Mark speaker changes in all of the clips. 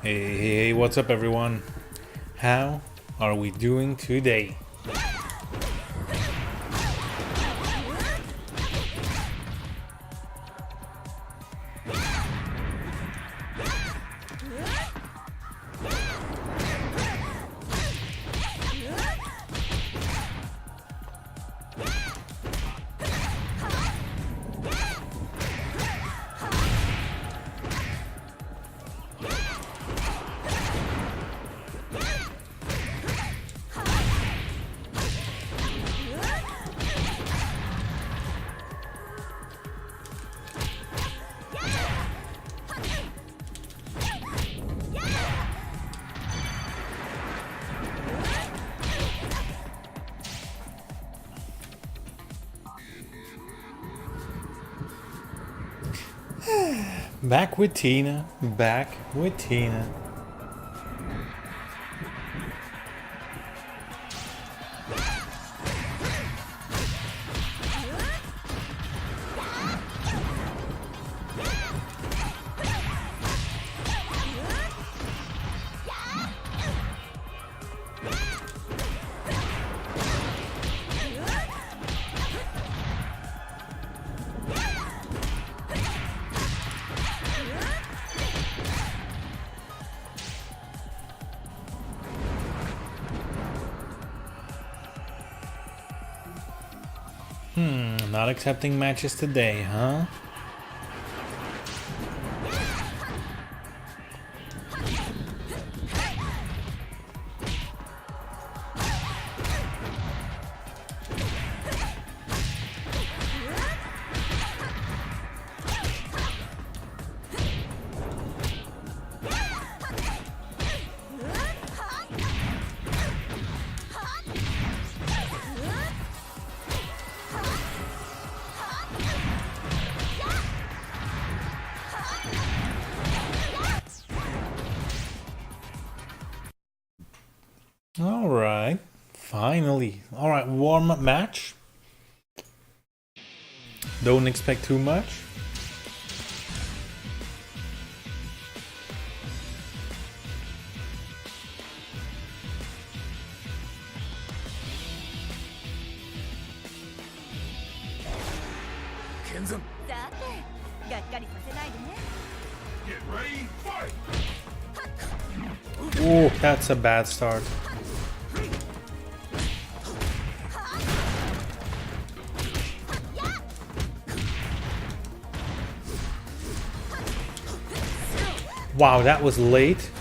Speaker 1: Hey, what's up, everyone? How are we doing today? Back with Tina. Not accepting matches today, huh? Alright, finally. Alright, warm-up match. Don't expect too much. Oh, that's a bad start. Wow, that was late.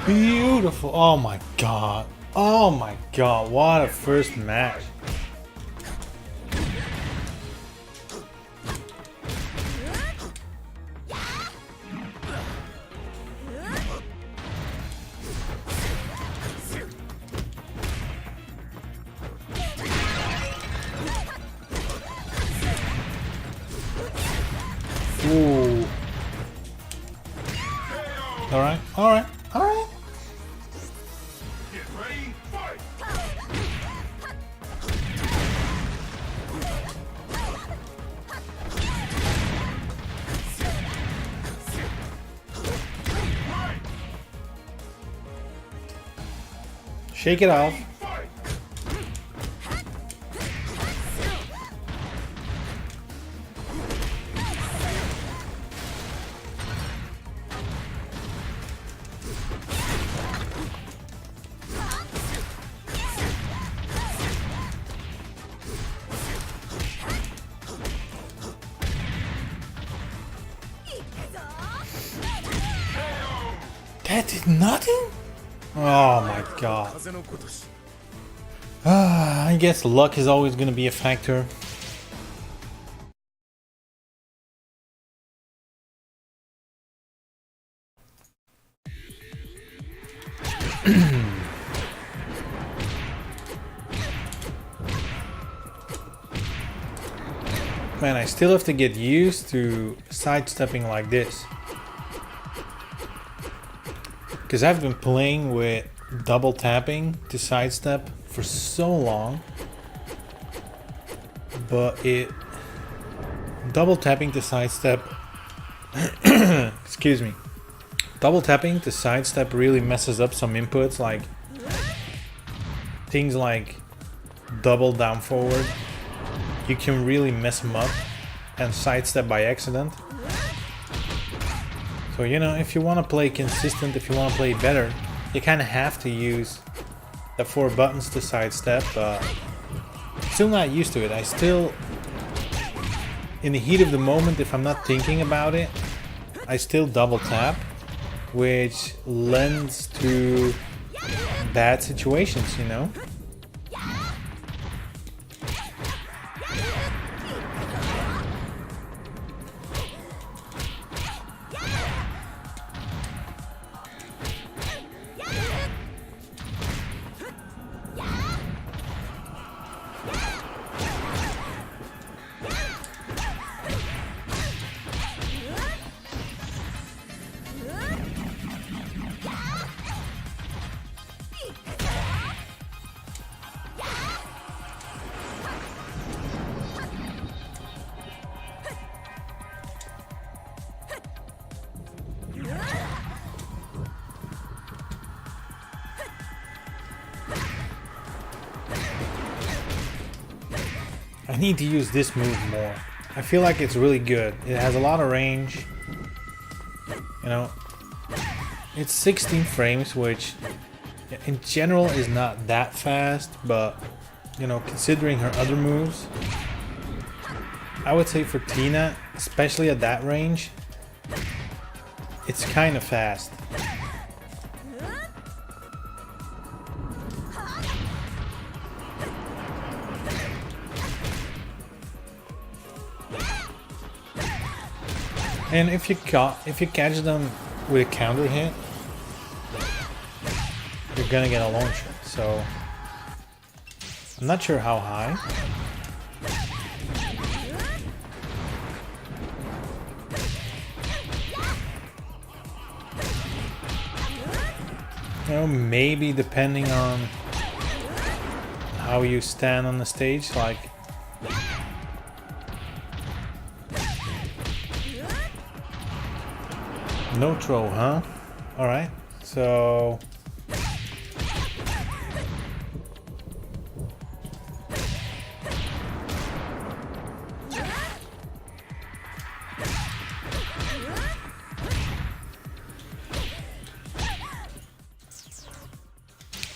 Speaker 1: Beautiful. Oh my god. Oh my god. What a first match. Ooh. Alright, alright, alright. Shake it off. That did nothing? Oh my god. I guess luck is always gonna be a factor. Man, I still have to get used to sidestepping like this. Because I've been playing with double tapping to sidestep for so long. But double tapping to sidestep excuse me. Double tapping to sidestep really messes up some inputs, like things like double down forward. You can really mess them up and sidestep by accident. So, you know, if you want to play consistent, if you want to play better, you kind of have to use the 4 buttons to sidestep. Still not used to it. I still, in the heat of the moment, if I'm not thinking about it, I still double tap, which lends to bad situations, you know? I need to use this move more. I feel like it's really good. It has a lot of range. You know, it's 16 frames, which in general is not that fast, but you know, considering her other moves, I would say for Tina, especially at that range, it's kind of fast. And if you catch them with a counter hit, you're gonna get a launcher. So I'm not sure how high. You know, maybe depending on how you stand on the stage, like. No throw, huh? Alright, so...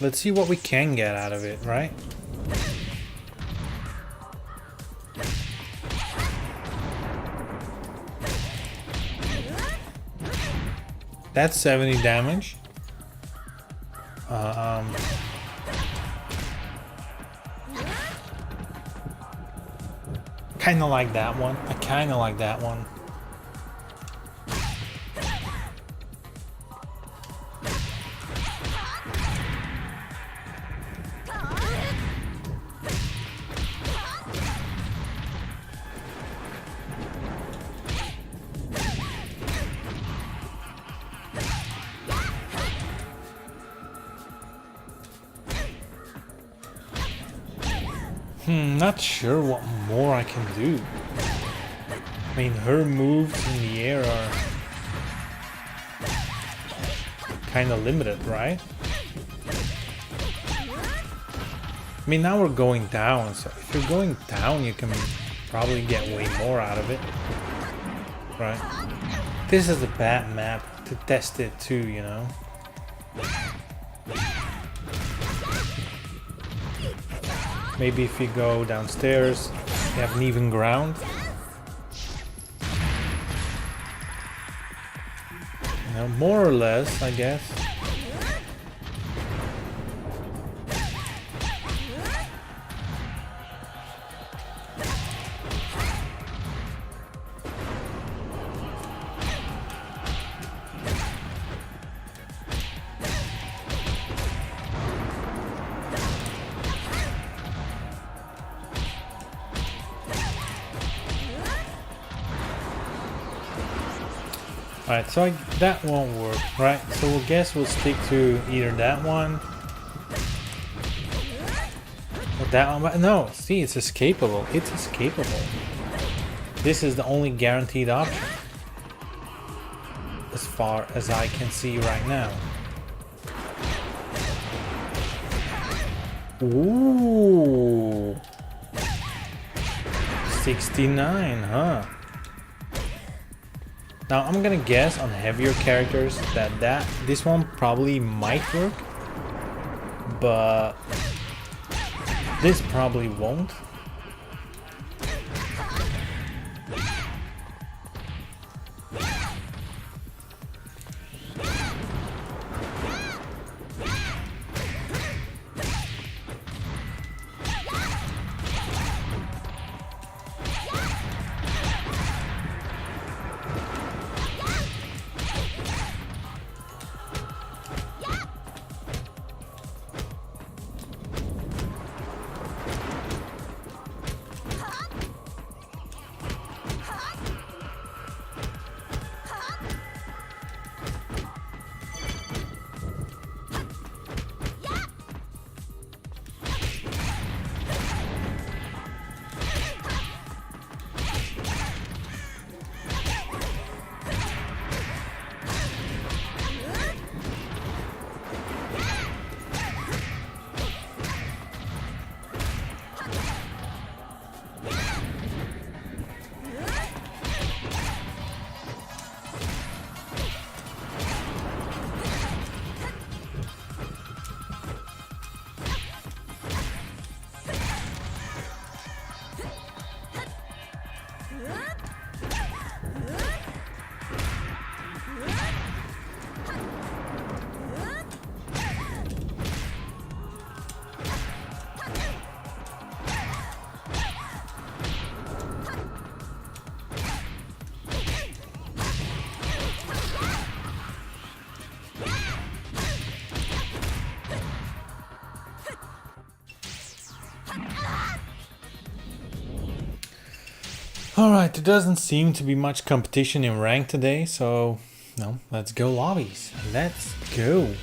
Speaker 1: let's see what we can get out of it, right? That's 70 damage. Kinda like that one. I kinda like that one. Not sure what more I can do. I mean, her moves in the air are kind of limited, right? I mean, now we're going down, so if you're going down, you can probably get way more out of it, right? This is a bad map to test it too, you know? Maybe if you go downstairs, you have an even ground. You know, more or less, I guess. Alright, so that won't work, right? So we'll guess we'll stick to either that one or that one. But no, see, it's escapable. It's escapable. This is the only guaranteed option, as far as I can see right now. Ooh. 69, huh? Now I'm gonna guess on heavier characters that this one probably might work, but this probably won't. Alright, there doesn't seem to be much competition in rank today, so no, let's go lobbies. Let's go.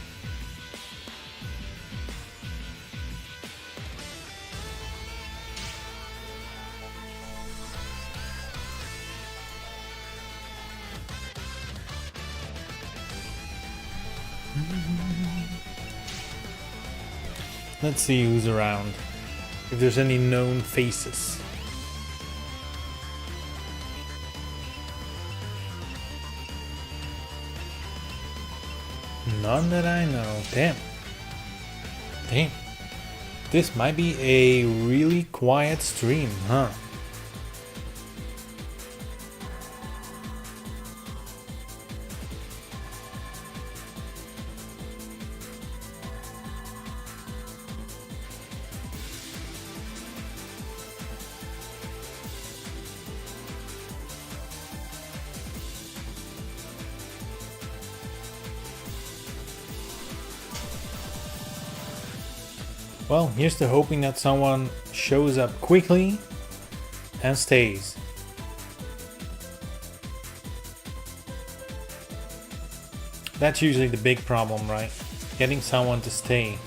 Speaker 1: Let's see who's around. If there's any known faces. None that I know. Damn. Damn. This might be a really quiet stream, huh? Well, here's to hoping that someone shows up quickly and stays. That's usually the big problem, right? Getting someone to stay.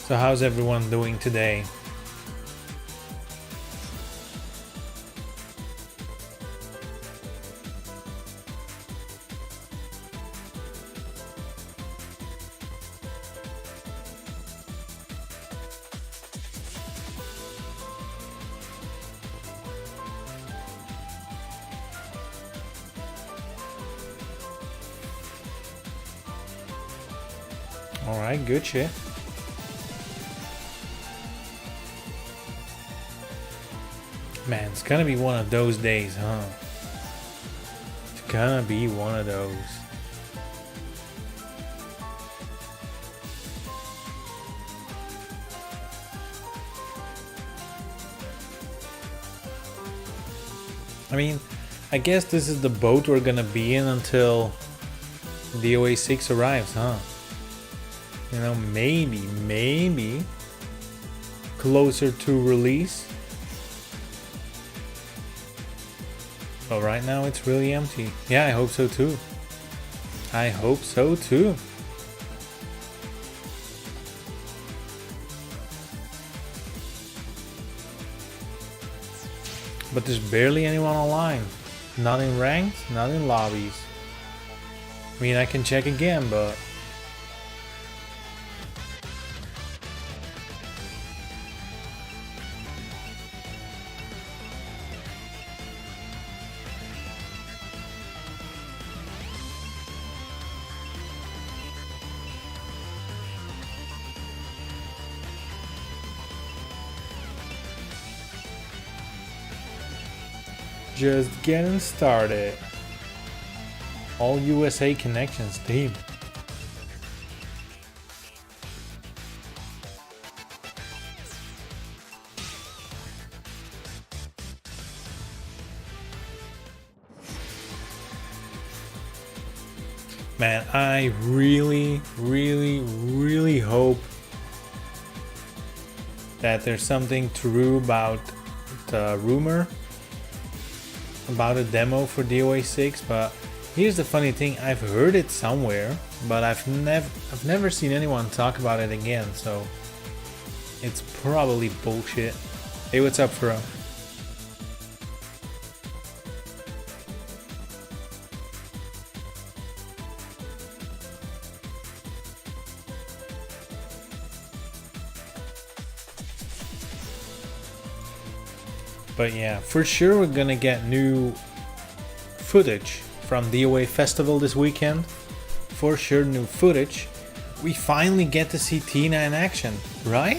Speaker 1: So how's everyone doing today? All right, good shit. Man, it's gonna be one of those days, huh? It's gonna be one of those. I mean, I guess this is the boat we're gonna be in until DOA 6 arrives, huh? You know, maybe closer to release. But right now it's really empty. Yeah, I hope so too. I hope so too. But there's barely anyone online. Not in ranked, not in lobbies. I mean, I can check again, but... just getting started. All USA connections team. Man, I really hope that there's something true about the rumor about a demo for DOA 6, but here's the funny thing, I've heard it somewhere, but I've never seen anyone talk about it again, so it's probably bullshit. Hey, what's up, Fro? But yeah, for sure we're gonna get new footage from DOA Festival this weekend. For sure, new footage. We finally get to see Tina in action, right?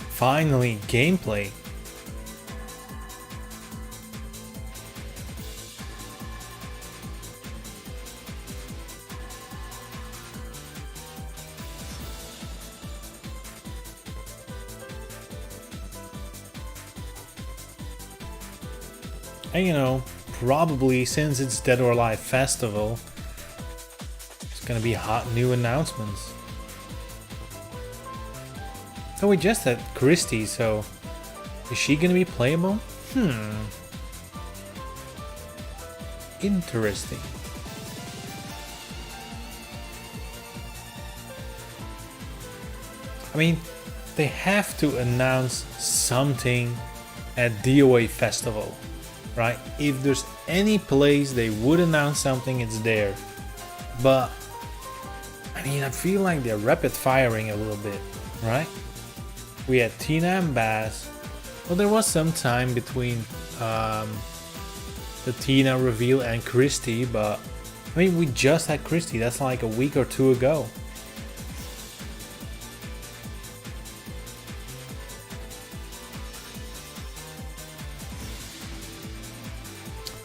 Speaker 1: Finally, gameplay. And you know, probably since it's Dead or Alive Festival, it's gonna be hot new announcements. So we just had Christie, so is she gonna be playable? Interesting. I mean, they have to announce something at DOA Festival. Right? If there's any place they would announce something, it's there. But I mean, I feel like they're rapid firing a little bit, right? We had Tina and Bass. Well, there was some time between the Tina reveal and Christie, but I mean, we just had Christie. That's like a week or two ago.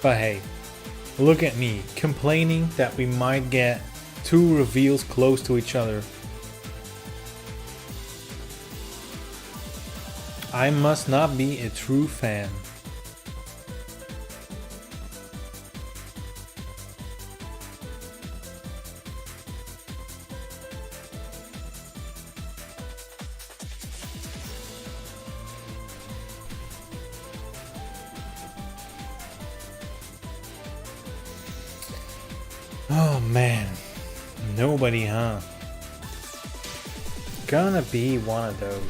Speaker 1: But hey, look at me, complaining that we might get two reveals close to each other. I must not be a true fan. Oh man, nobody, huh? Gonna be one of those.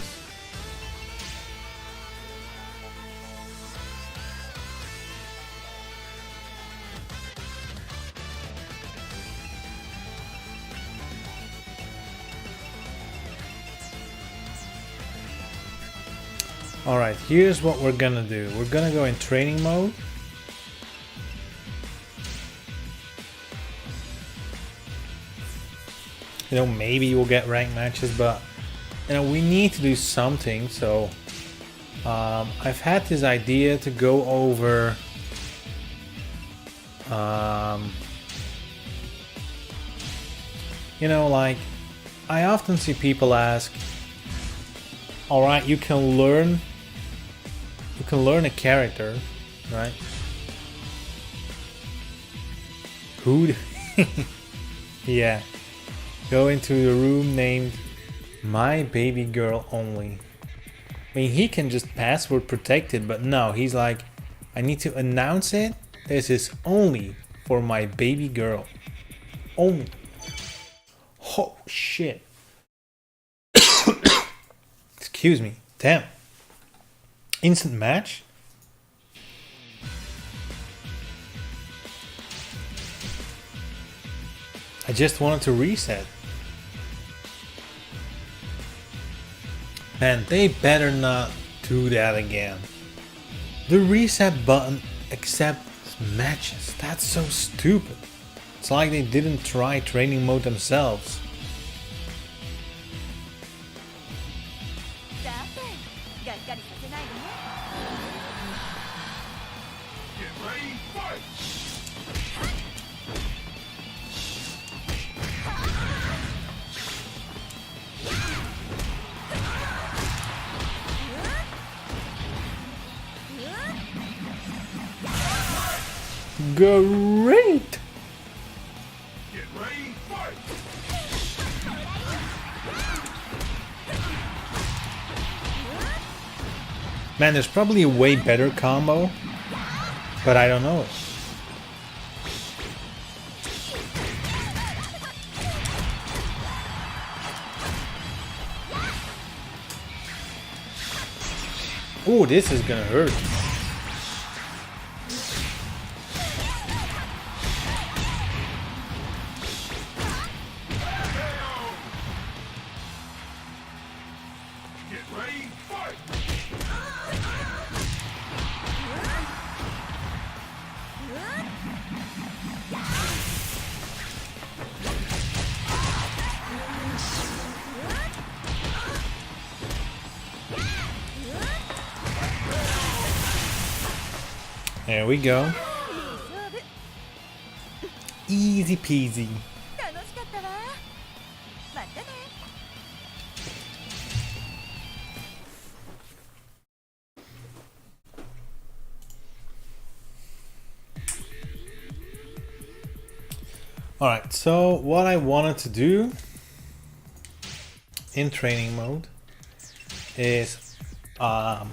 Speaker 1: Alright, here's what we're gonna do. We're gonna go in training mode. You know, maybe we'll get ranked matches, but you know, we need to do something. So I've had this idea to go over you know, like I often see people ask, alright, you can learn a character, right? Who? Yeah. Go into the room named My Baby Girl Only. I mean, he can just password protect it, but no, he's like, I need to announce it. This is only for my baby girl. Only. Oh, shit. Excuse me. Damn. Instant match? I just wanted to reset. Man, they better not do that again. The reset button accepts matches. That's so stupid. It's like they didn't try training mode themselves. Great! Man, there's probably a way better combo, but I don't know it. Oh, this is gonna hurt. There we go. Easy peasy. Alright, so what I wanted to do in training mode is I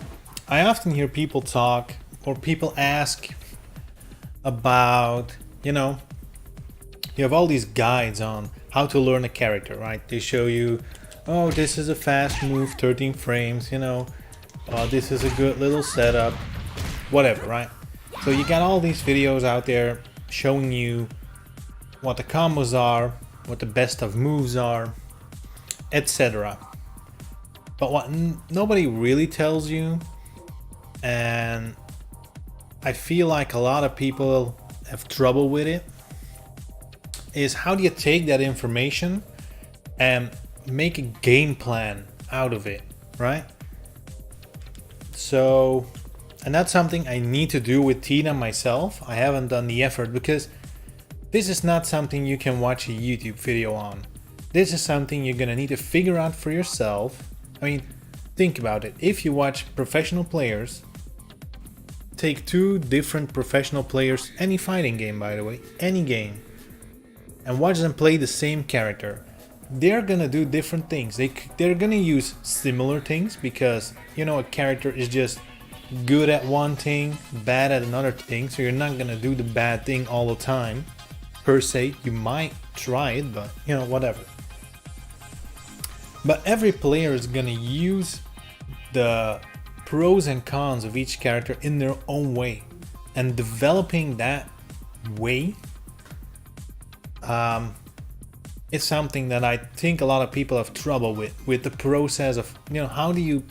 Speaker 1: often hear people talk or people ask about, you have all these guides on how to learn a character, right? They show you, oh, this is a fast move, 13 frames, this is a good little setup, whatever, right? So you got all these videos out there showing you what the combos are, what the best of moves are, etc. But what nobody really tells you, and I feel like a lot of people have trouble with it, is how do you take that information and make a game plan out of it, right? So, and that's something I need to do with Tina myself. I haven't done the effort because this is not something you can watch a YouTube video on. This is something you're gonna need to figure out for yourself. I mean, think about it. If you watch professional players, take two different professional players, any fighting game by the way, any game, and watch them play the same character. They're gonna do different things. They're gonna use similar things because, a character is just good at one thing, bad at another thing, so you're not gonna do the bad thing all the time. Per se, you might try it, but whatever. But every player is gonna use the pros and cons of each character in their own way, and developing that way is something that I think a lot of people have trouble with the process of how do you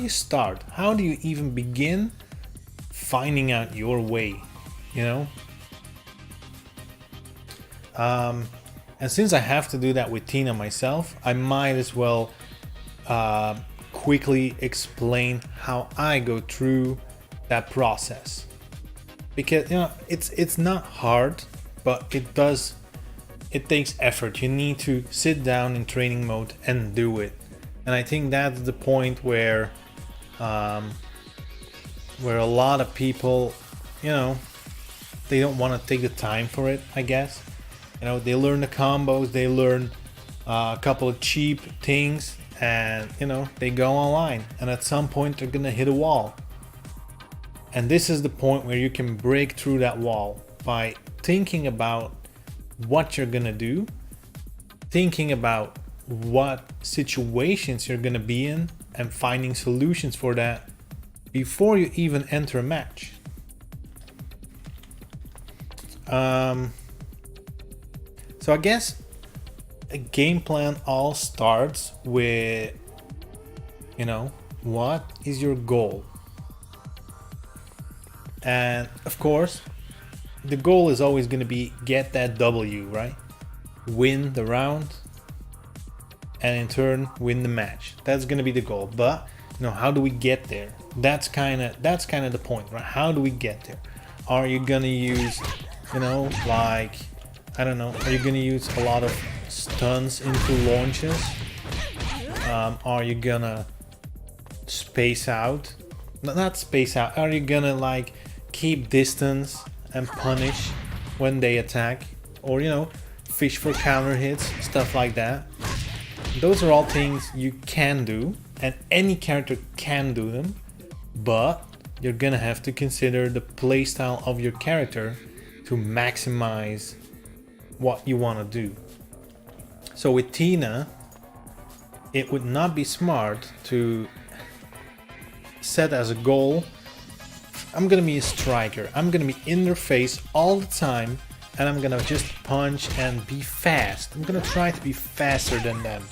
Speaker 1: start, how do you even begin finding out your way, and since I have to do that with Tina myself, I might as well quickly explain how I go through that process, because it's not hard, but it takes effort. You need to sit down in training mode and do it, and I think that's the point where a lot of people they don't want to take the time for it, I guess. You know, they learn the combos, they learn a couple of cheap things, and you know, they go online, and at some point they're gonna hit a wall. And this is the point where you can break through that wall by thinking about what you're gonna do, thinking about what situations you're gonna be in, and finding solutions for that before you even enter a match. So I guess a game plan all starts with, you know, what is your goal? And of course, the goal is always going to be get that W, right? Win the round, and in turn win the match. That's going to be the goal. But you know, how do we get there? That's kind of the point, right? How do we get there? Are you going to use, you know, like, I don't know, are you going to use a lot of stuns into launches? Are you gonna space out? Not space out. Are you gonna like keep distance and punish when they attack? Or, you know, fish for counter hits, stuff like that. Those are all things you can do, and any character can do them, but you're gonna have to consider the playstyle of your character to maximize what you want to do. So with Tina, it would not be smart to set as a goal, I'm gonna be a striker, I'm gonna be in their face all the time, and I'm gonna just punch and be fast. I'm gonna try to be faster than them.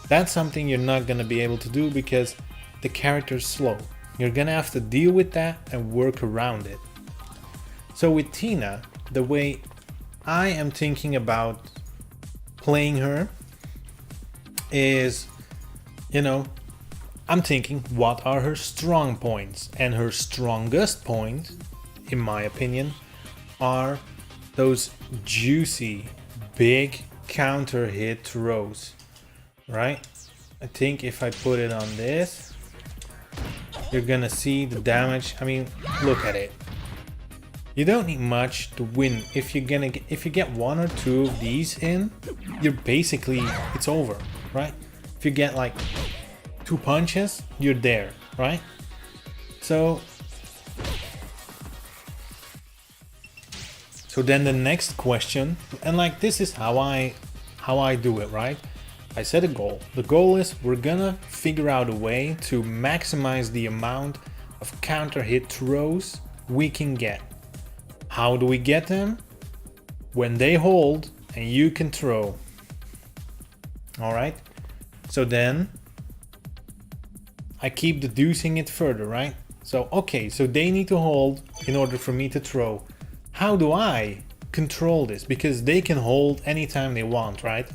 Speaker 1: That's something you're not gonna be able to do because the character's slow. You're gonna have to deal with that and work around it. So with Tina, the way I am thinking about playing her is, you know, I'm thinking what are her strong points, and her strongest point, in my opinion, are those juicy big counter hit throws, right? I think if I put it on this, you're gonna see the damage. I mean, look at it. You don't need much to win. If you get one or two of these in, you're basically, it's over, right? If you get like 2 punches, you're there, right? So then the next question, and like this is how I do it, right? I set a goal. The goal is we're gonna figure out a way to maximize the amount of counter hit throws we can get. How do we get them? When they hold and you can throw. All right. So then I keep deducing it further, right? So, okay, so they need to hold in order for me to throw. How do I control this? Because they can hold anytime they want, right?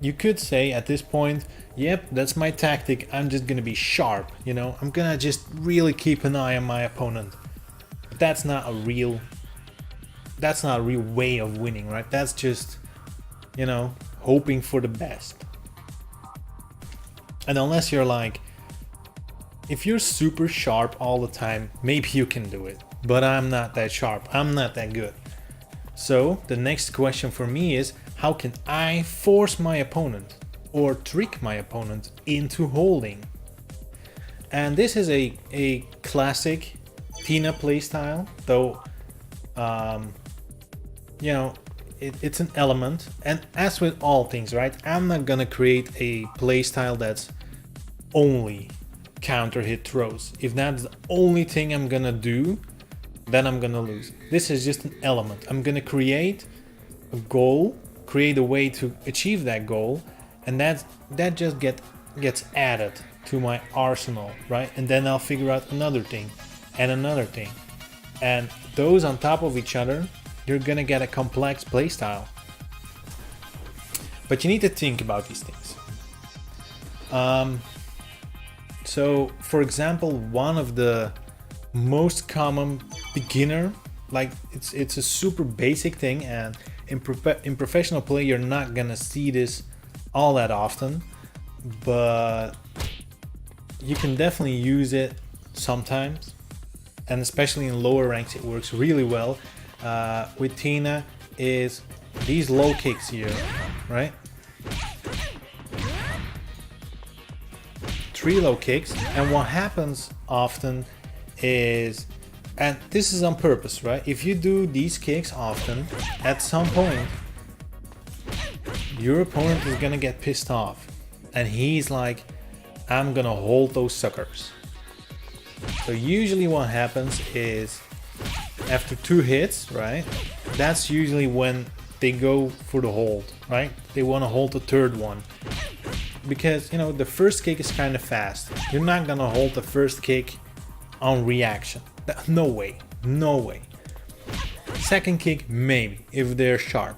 Speaker 1: You could say at this point, yep, that's my tactic. I'm just gonna be sharp, you know? I'm gonna just really keep an eye on my opponent. But that's not a real way of winning, right? That's just, you know, hoping for the best. And unless you're like, if you're super sharp all the time, maybe you can do it. But I'm not that sharp. I'm not that good. So the next question for me is, how can I force my opponent or trick my opponent into holding? And this is a classic Tina playstyle, though, you know, it's an element. And as with all things, right, I'm not gonna create a playstyle that's only counter hit throws. If that's the only thing I'm gonna do, then I'm gonna lose. This is just an element. I'm gonna create a goal, create a way to achieve that goal, and that just gets added to my arsenal, right? And then I'll figure out another thing and another thing, and those on top of each other, you're gonna get a complex playstyle. But you need to think about these things. So for example, one of the most common beginner, like it's a super basic thing, and in professional play you're not gonna see this all that often, but you can definitely use it sometimes, and especially in lower ranks it works really well. with Tina is these low kicks here, right? 3 low kicks, and what happens often is, and this is on purpose, right? If you do these kicks often, at some point your opponent is gonna get pissed off and he's like, I'm gonna hold those suckers. So usually what happens is after 2 hits, right? That's usually when they go for the hold, right? They want to hold the 3rd one. Because, you know, the first kick is kind of fast. You're not gonna hold the first kick on reaction. No way. No way. Second kick, maybe, if they're sharp.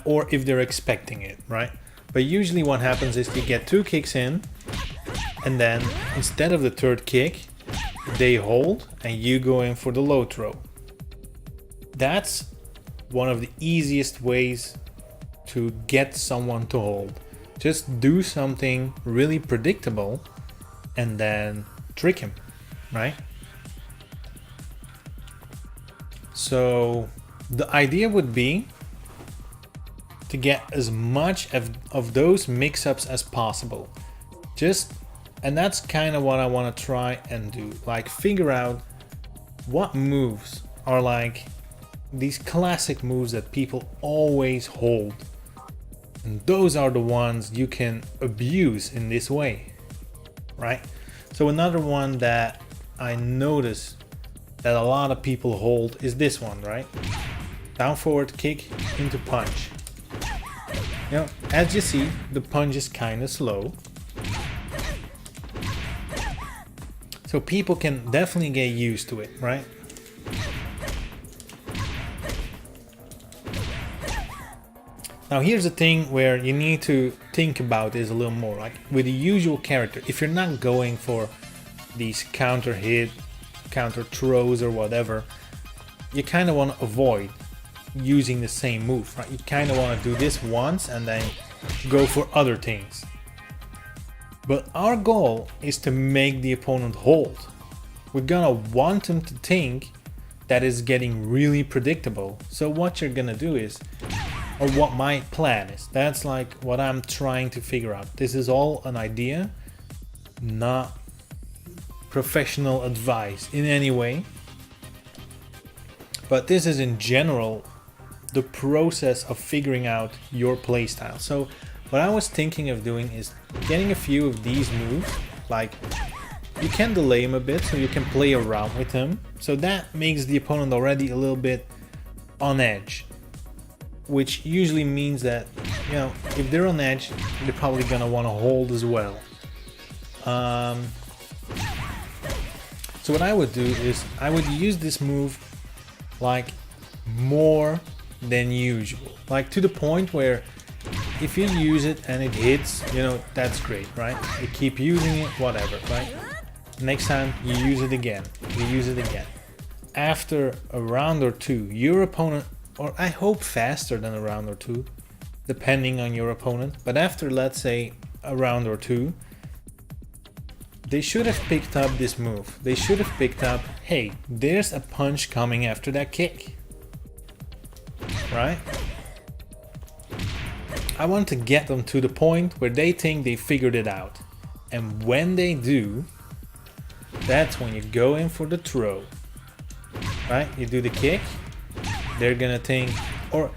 Speaker 1: Or if they're expecting it, right? But usually what happens is you get 2 kicks in, and then instead of the 3rd kick, they hold and you go in for the low throw. That's one of the easiest ways to get someone to hold. Just do something really predictable and then trick him, right? So the idea would be to get as much of those mix-ups as possible. And that's kind of what I want to try and do. Like, figure out what moves are like these classic moves that people always hold. And those are the ones you can abuse in this way, right? So another one that I notice that a lot of people hold is this one, right? Down forward kick into punch. You know, as you see, the punch is kind of slow. So people can definitely get used to it, right? Now here's the thing where you need to think about this a little more. Like with the usual character, if you're not going for these counter hit, counter throws or whatever, you kind of want to avoid using the same move, right? You kind of want to do this once and then go for other things. But our goal is to make the opponent hold. We're gonna want them to think that is getting really predictable. So what you're gonna do is, or what my plan is, that's like what I'm trying to figure out. This is all an idea, not professional advice in any way. But this is in general the process of figuring out your playstyle. So what I was thinking of doing is getting a few of these moves, like you can delay them a bit so you can play around with them. So that makes the opponent already a little bit on edge, which usually means that, you know, if they're on edge, they're probably gonna want to hold as well. So what I would do is I would use this move like more than usual, like to the point where if you use it and it hits, you know, that's great, right? You keep using it, whatever, right? Next time you use it again, you use it again. After a round or two, your opponent, or I hope faster than a round or two, depending on your opponent, but after, let's say, a round or two, they should have picked up this move. They should have picked up, hey, there's a punch coming after that kick, right? I want to get them to the point where they think they figured it out. And when they do, that's when you go in for the throw, right? You do the kick, they're gonna think, or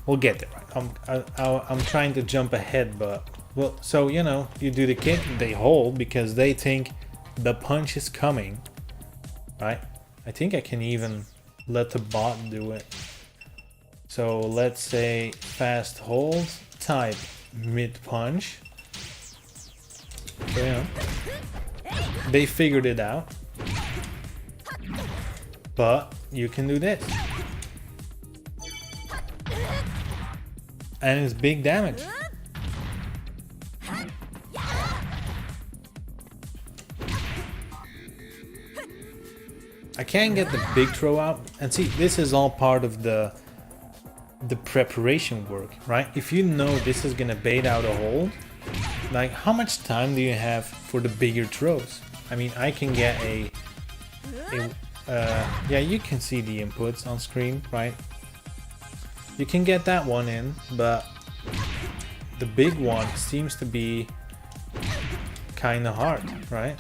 Speaker 1: we'll get there, right? I'm trying to jump ahead, but, well, so, you know, you do the kick, they hold because they think the punch is coming, right? I think I can even let the bot do it. So let's say fast hold, type mid punch. So, you know, they figured it out, but you can do this. And it's big damage. I can't get the big throw out, and see, this is all part of the preparation work, right? If you know this is gonna bait out a hold, like how much time do you have for the bigger throws? I mean, I can get a yeah, you can see the inputs on screen, right? You can get that one in, but the big one seems to be kind of hard, right?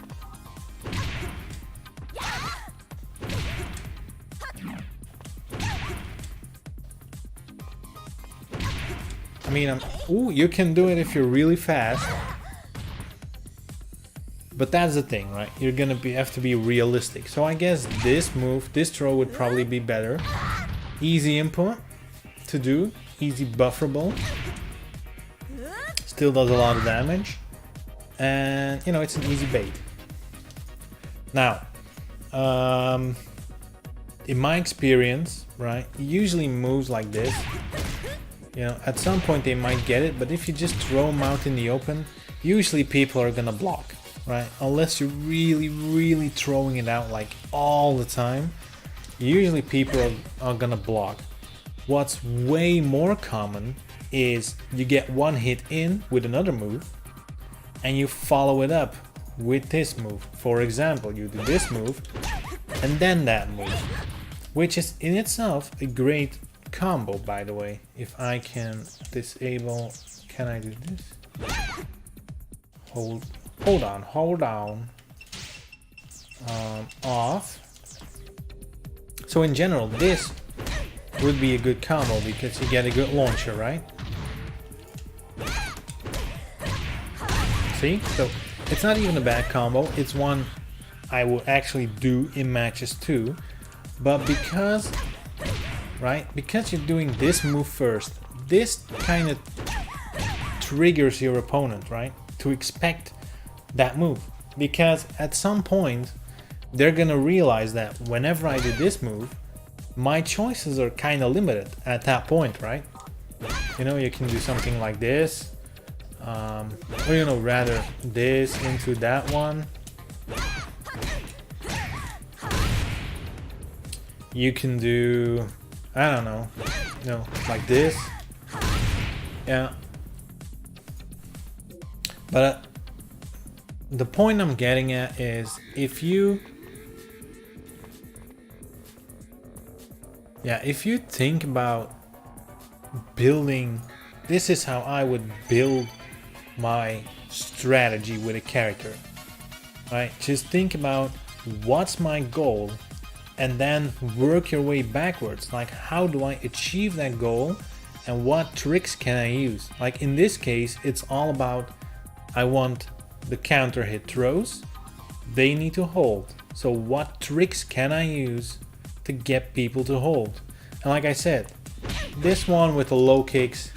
Speaker 1: I mean, ooh, you can do it if you're really fast. But that's the thing, right? You're gonna have to be realistic. So I guess this move, this throw would probably be better. Easy input to do, easy bufferable. Still does a lot of damage. And, you know, it's an easy bait. Now, in my experience, right, usually moves like this, you know, at some point they might get it, but if you just throw them out in the open, usually people are gonna block, right? Unless you're really throwing it out like all the time, usually people are gonna block. What's way more common is you get one hit in with another move and you follow it up with this move. For example, you do this move and then that move, which is in itself a great combo, by the way. If I can disable, can I do this? Hold on. Off. So in general, this would be a good combo because you get a good launcher, right? See? So it's not even a bad combo. It's one I will actually do in matches too. But because, right? Because you're doing this move first, this kind of triggers your opponent, right? To expect that move. Because at some point, they're gonna realize that whenever I do this move, my choices are kind of limited at that point, right? You know, you can do something like this, or you know, rather this into that one. You can do, I don't know, you know, like this. Yeah. But the point I'm getting at is if you think about building, this is how I would build my strategy with a character, right? Just think about what's my goal and then work your way backwards. Like, how do I achieve that goal and what tricks can I use? Like in this case, it's all about, I want the counter hit throws, they need to hold. So what tricks can I use to get people to hold? And like I said, this one with the low kicks,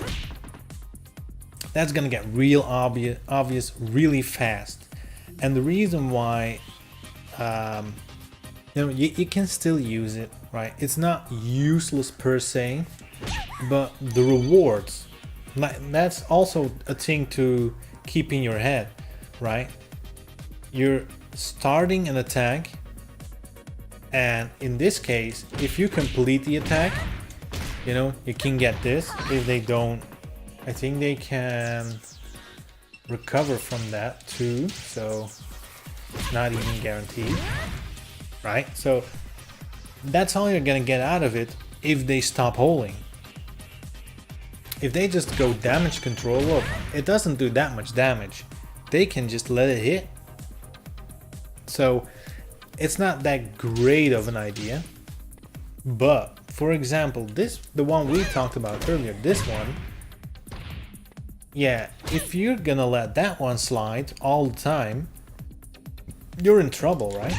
Speaker 1: that's gonna get real obvious really fast. And the reason why, you know, you can still use it, right? It's not useless per se, but the rewards, that's also a thing to keep in your head, right? You're starting an attack, and in this case, if you complete the attack, you know, you can get this. If they don't, I think they can recover from that too, so it's not even guaranteed, right? So that's all you're gonna get out of it if they stop holding. If they just go damage control, look, it doesn't do that much damage. They can just let it hit. So it's not that great of an idea. But for example, the one we talked about earlier, this one, yeah, if you're gonna let that one slide all the time, you're in trouble, right?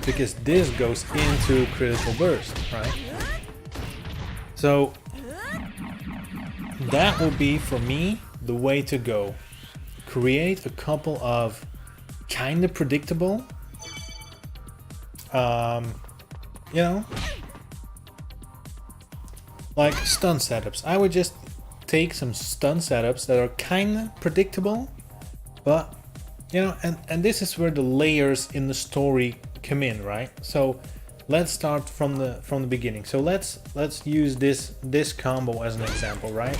Speaker 1: Because this goes into critical burst, right? So that will be, for me, the way to go. Create a couple of kind of predictable, you know, like stun setups. I would just take some stun setups that are kind of predictable, but you know, and this is where the layers in the story come in, right? So let's start from the beginning. So let's use this combo as an example, right?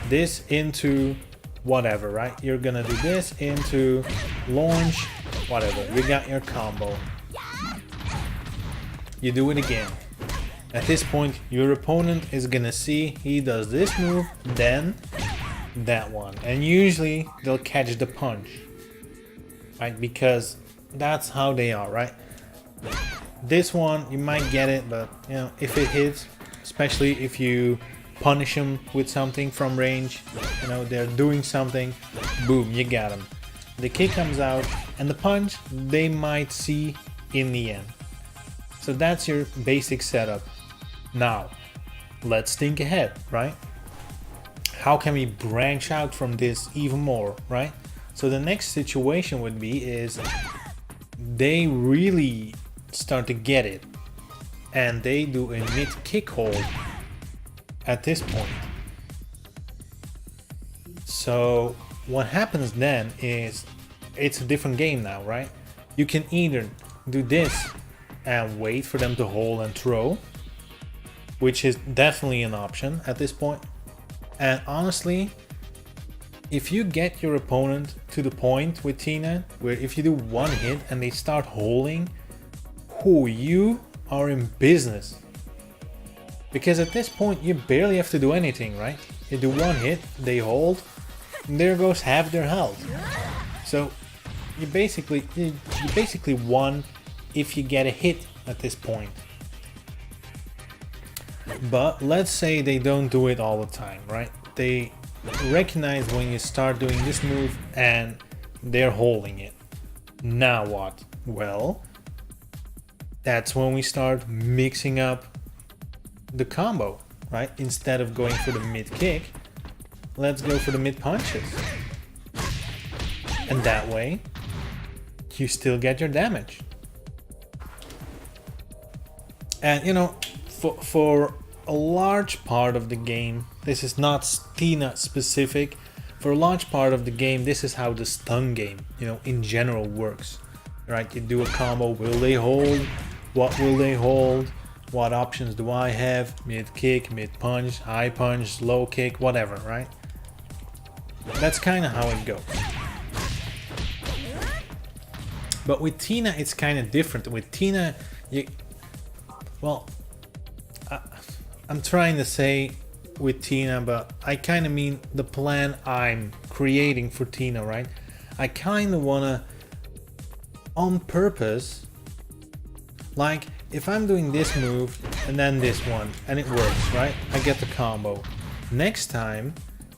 Speaker 1: This into whatever, right? You're gonna do this into launch, whatever. You got your combo. You do it again. At this point, your opponent is gonna see he does this move, then that one. And usually they'll catch the punch. Right? Because that's how they are, right? This one, you might get it, but you know, if it hits, especially if you punish them with something from range, you know, they're doing something, boom, you got them. The kick comes out, and the punch, they might see in the end. So that's your basic setup. Now, let's think ahead, right? How can we branch out from this even more, right? So the next situation would be is they really start to get it and they do a mid kick hold at this point. So what happens then is it's a different game now, right? You can either do this and wait for them to hold and throw, which is definitely an option at this point. And honestly, if you get your opponent to the point with Tina where if you do one hit and they start holding, you are in business. Because at this point you barely have to do anything, right? You do one hit, they hold, and there goes half their health. So you basically won if you get a hit at this point. But let's say they don't do it all the time, right? They recognize when you start doing this move and they're holding it. Now what? Well, that's when we start mixing up the combo, right? Instead of going for the mid kick, let's go for the mid punches. And that way, you still get your damage. And you know, for a large part of the game, this is not Tina specific. For a large part of the game, this is how the stun game, you know, in general works. Right? You do a combo, will they hold? What will they hold? What options do I have? Mid kick, mid punch, high punch, low kick, whatever, right? That's kind of how it goes. But with Tina, it's kind of different. With Tina, I'm trying to say with Tina, but I kind of mean the plan I'm creating for Tina, right? I kind of want to, on purpose, like if I'm doing this move and then this one and it works, right? I get the combo. Next time,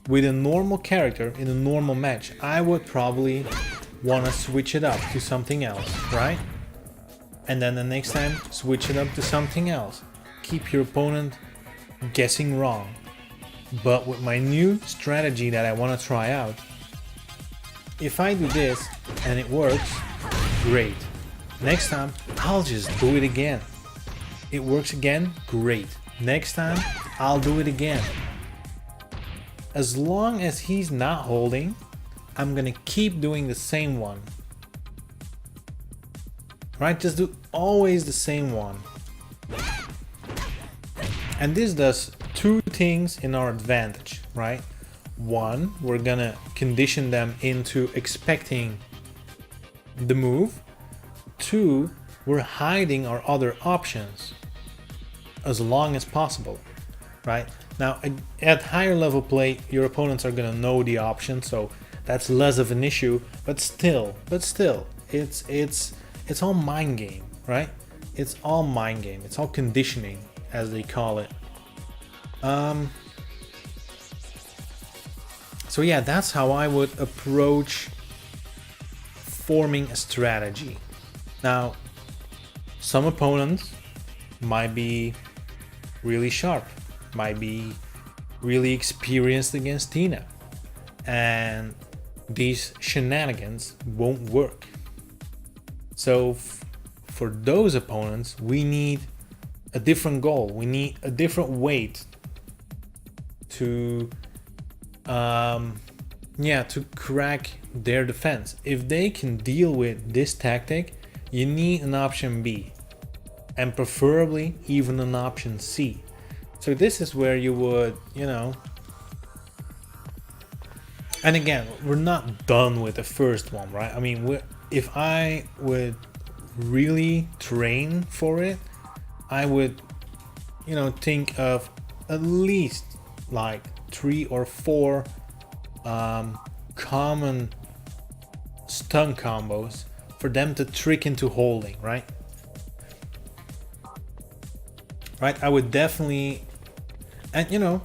Speaker 1: with a normal character in a normal match, I would probably want to switch it up to something else, right? And then the next time, switch it up to something else. Keep your opponent guessing wrong. But with my new strategy that I want to try out, if I do this and it works, great. Next time, I'll just do it again. It works again, great. Next time, I'll do it again. As long as he's not holding, I'm gonna keep doing the same one. Right? Just do always the same one. And this does two things in our advantage, right? One, we're gonna condition them into expecting the move. Two, we're hiding our other options as long as possible, right? Now, at higher level play, your opponents are gonna know the option, so that's less of an issue. But still, it's all mind game, right? It's all mind game. It's all conditioning, as they call it. So yeah, that's how I would approach forming a strategy. Now, some opponents might be really sharp, might be really experienced against Tina, and these shenanigans won't work. So for those opponents, we need a different goal. We need a different weight to to crack their defense. If they can deal with this tactic, you need an option B, and preferably even an option C. So this is where you would, And again, we're not done with the first one, right? I mean, if I would really train for it, I would, you know, think of at least like 3 or 4 common stun combos for them to trick into holding, right? Right, I would definitely, and you know,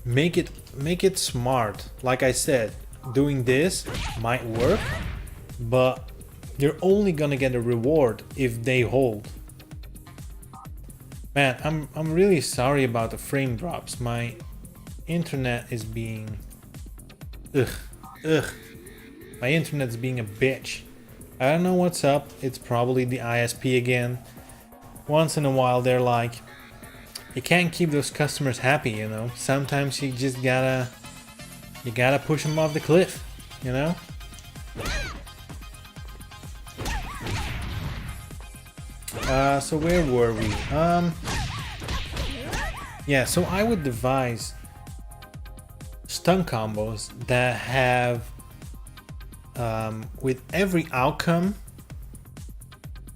Speaker 1: make it smart. Like I said, doing this might work, but you're only gonna get a reward if they hold. Man, I'm really sorry about the frame drops. My internet is being ugh. My internet's being a bitch. I don't know what's up. It's probably the ISP again. Once in a while they're like, you can't keep those customers happy, you know. Sometimes you just gotta push them off the cliff, you know. So where were we? Yeah, so I would devise stun combos that have with every outcome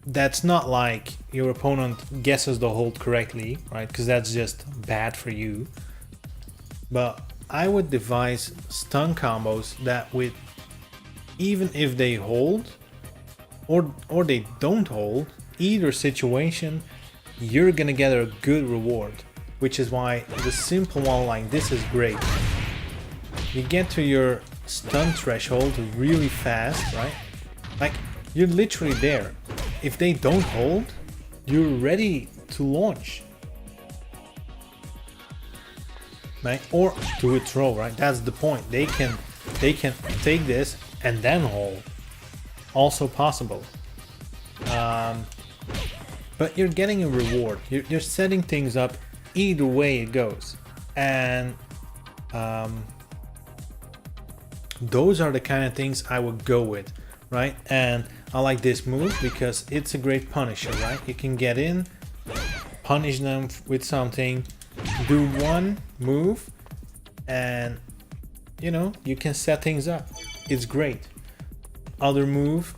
Speaker 1: that's not like your opponent guesses the hold correctly, right? Because that's just bad for you. But I would devise stun combos that with, even if they hold or they don't hold, either situation you're gonna get a good reward, which is why the simple one like this is great. You get to your stun threshold really fast, right? Like, you're literally there. If they don't hold, you're ready to launch, right? Or do a throw, right? That's the point. They can take this and then hold. Also possible. But you're getting a reward. You're setting things up either way it goes, and those are the kind of things I would go with, right? And I like this move because it's a great punisher, right? You can get in, punish them with something, do one move, and you know, you can set things up. It's great. Other moves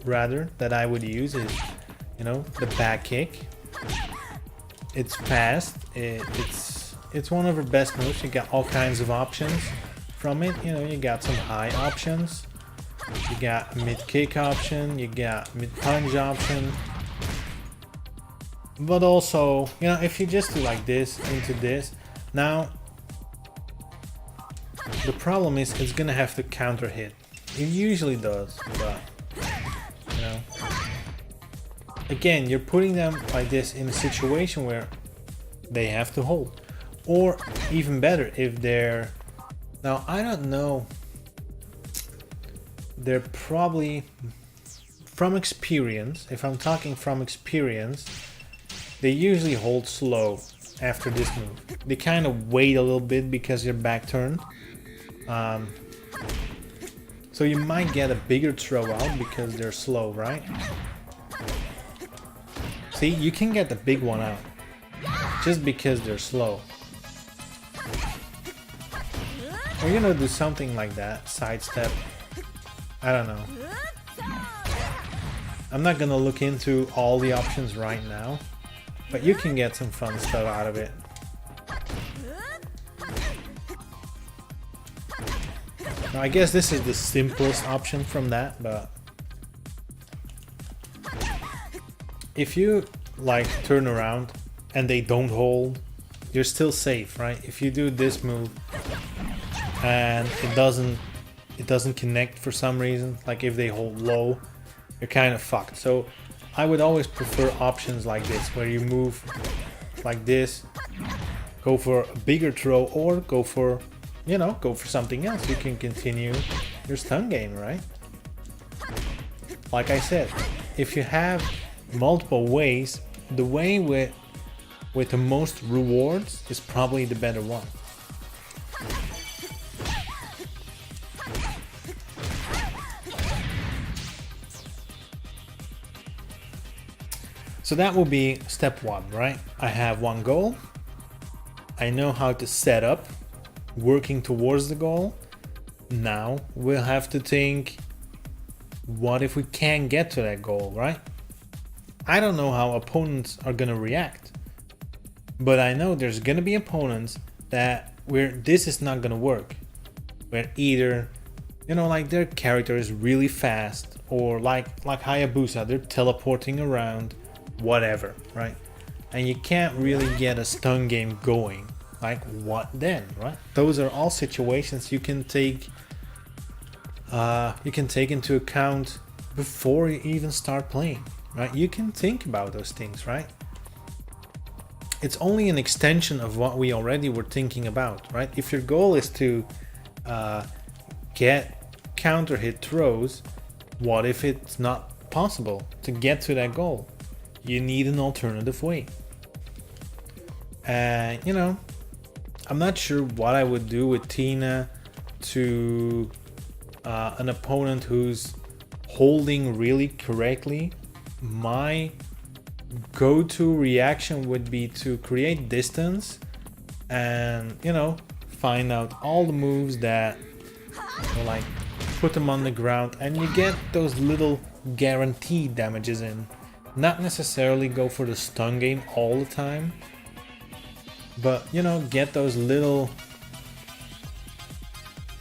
Speaker 1: rather that I would use is, you know, the back kick. It's fast. It's one of her best moves. You got all kinds of options from it. You know, you got some high options. You got mid kick option. You got mid punch option. But also, you know, if you just do like this into this, now the problem is it's gonna have to counter hit. It usually does, but you know, again, you're putting them like this in a situation where they have to hold. Or even better, if they're, now I don't know, they're probably, from experience, if I'm talking from experience, they usually hold slow after this move. They kind of wait a little bit because you're back turned. So you might get a bigger throw out because they're slow, right? See, you can get the big one out just because they're slow. We're gonna do something like that, sidestep. I don't know. I'm not gonna look into all the options right now, but you can get some fun stuff out of it. Now, I guess this is the simplest option from that, but if you like turn around and they don't hold, you're still safe, right? If you do this move and it doesn't connect for some reason, like if they hold low, you're kind of fucked. So I would always prefer options like this, where you move like this, go for a bigger throw, or go for, you know, go for something else. You can continue your stun game, right? Like I said, if you have multiple ways, the way with the most rewards is probably the better one. So that will be step one, right? I have one goal. I know how to set up working towards the goal. Now we'll have to think, what if we can't get to that goal, right? I don't know how opponents are gonna react, but I know there's gonna be opponents that where this is not gonna work, where either, you know, like their character is really fast, or like Hayabusa, they're teleporting around, whatever, right? And you can't really get a stun game going. Like, what then, right? Those are all situations you can take into account before you even start playing, right? You can think about those things, right? It's only an extension of what we already were thinking about, right? If your goal is to get counter hit throws, what if it's not possible to get to that goal? You need an alternative way. And you know, I'm not sure what I would do with Tina to an opponent who's holding really correctly. My go-to reaction would be to create distance and, you know, find out all the moves that, you know, like put them on the ground, and you get those little guaranteed damages in. Not necessarily go for the stun game all the time, but you know, get those little,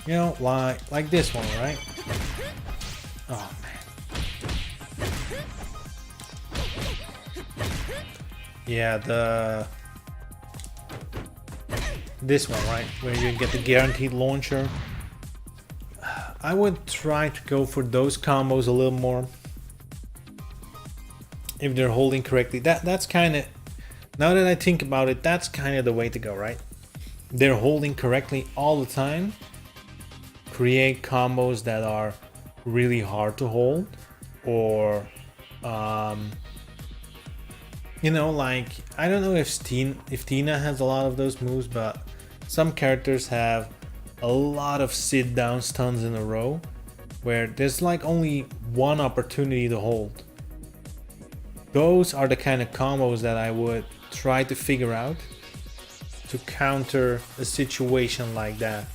Speaker 1: you know, like this one, right? Oh man. Yeah, this one, right? Where you get the guaranteed launcher. I would try to go for those combos a little more. If they're holding correctly, that's kind of, now that I think about it, that's kind of the way to go, right? They're holding correctly all the time. Create combos that are really hard to hold, or you know, like, I don't know if Tina has a lot of those moves, but some characters have a lot of sit down stuns in a row where there's like only one opportunity to hold. Those are the kind of combos that I would try to figure out to counter a situation like that.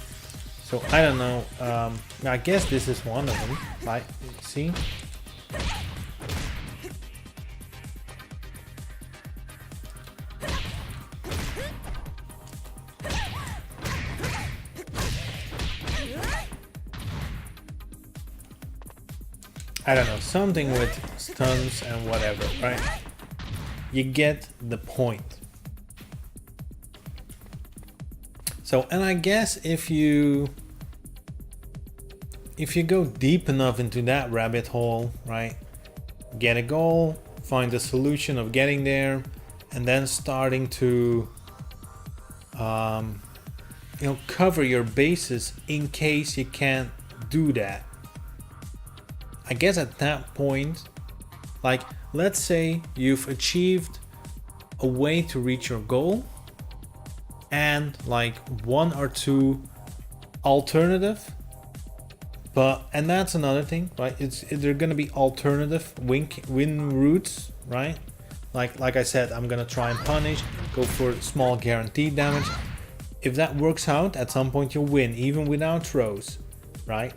Speaker 1: So I don't know, I guess this is one of them, right? See? I don't know, something with stuns and whatever, right? You get the point. So, and I guess if you go deep enough into that rabbit hole, right? Get a goal, find a solution of getting there, and then starting to you know, cover your bases in case you can't do that. I guess at that point, like, let's say you've achieved a way to reach your goal and like one or two alternative, and that's another thing, right? They're gonna be alternative win routes, right? Like I said, I'm gonna try and punish, go for small guaranteed damage. If that works out, at some point you'll win, even without throws, right?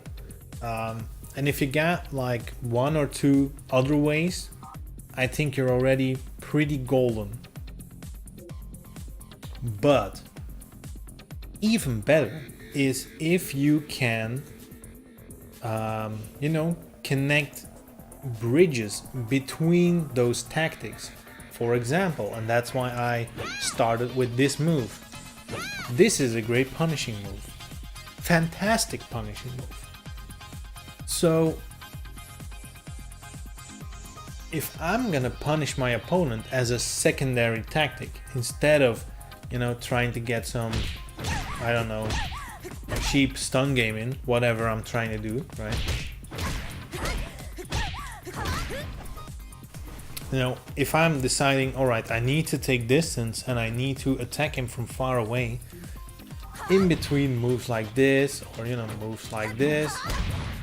Speaker 1: And if you got like one or two other ways, I think you're already pretty golden. But even better is if you can, you know, connect bridges between those tactics. For example, and that's why I started with this move. This is a great punishing move. Fantastic punishing move. So if I'm gonna punish my opponent as a secondary tactic, instead of, you know, trying to get some, I don't know, cheap stun game in, whatever I'm trying to do, right? You know, if I'm deciding, alright, I need to take distance and I need to attack him from far away, in between moves like this, or, you know, moves like this,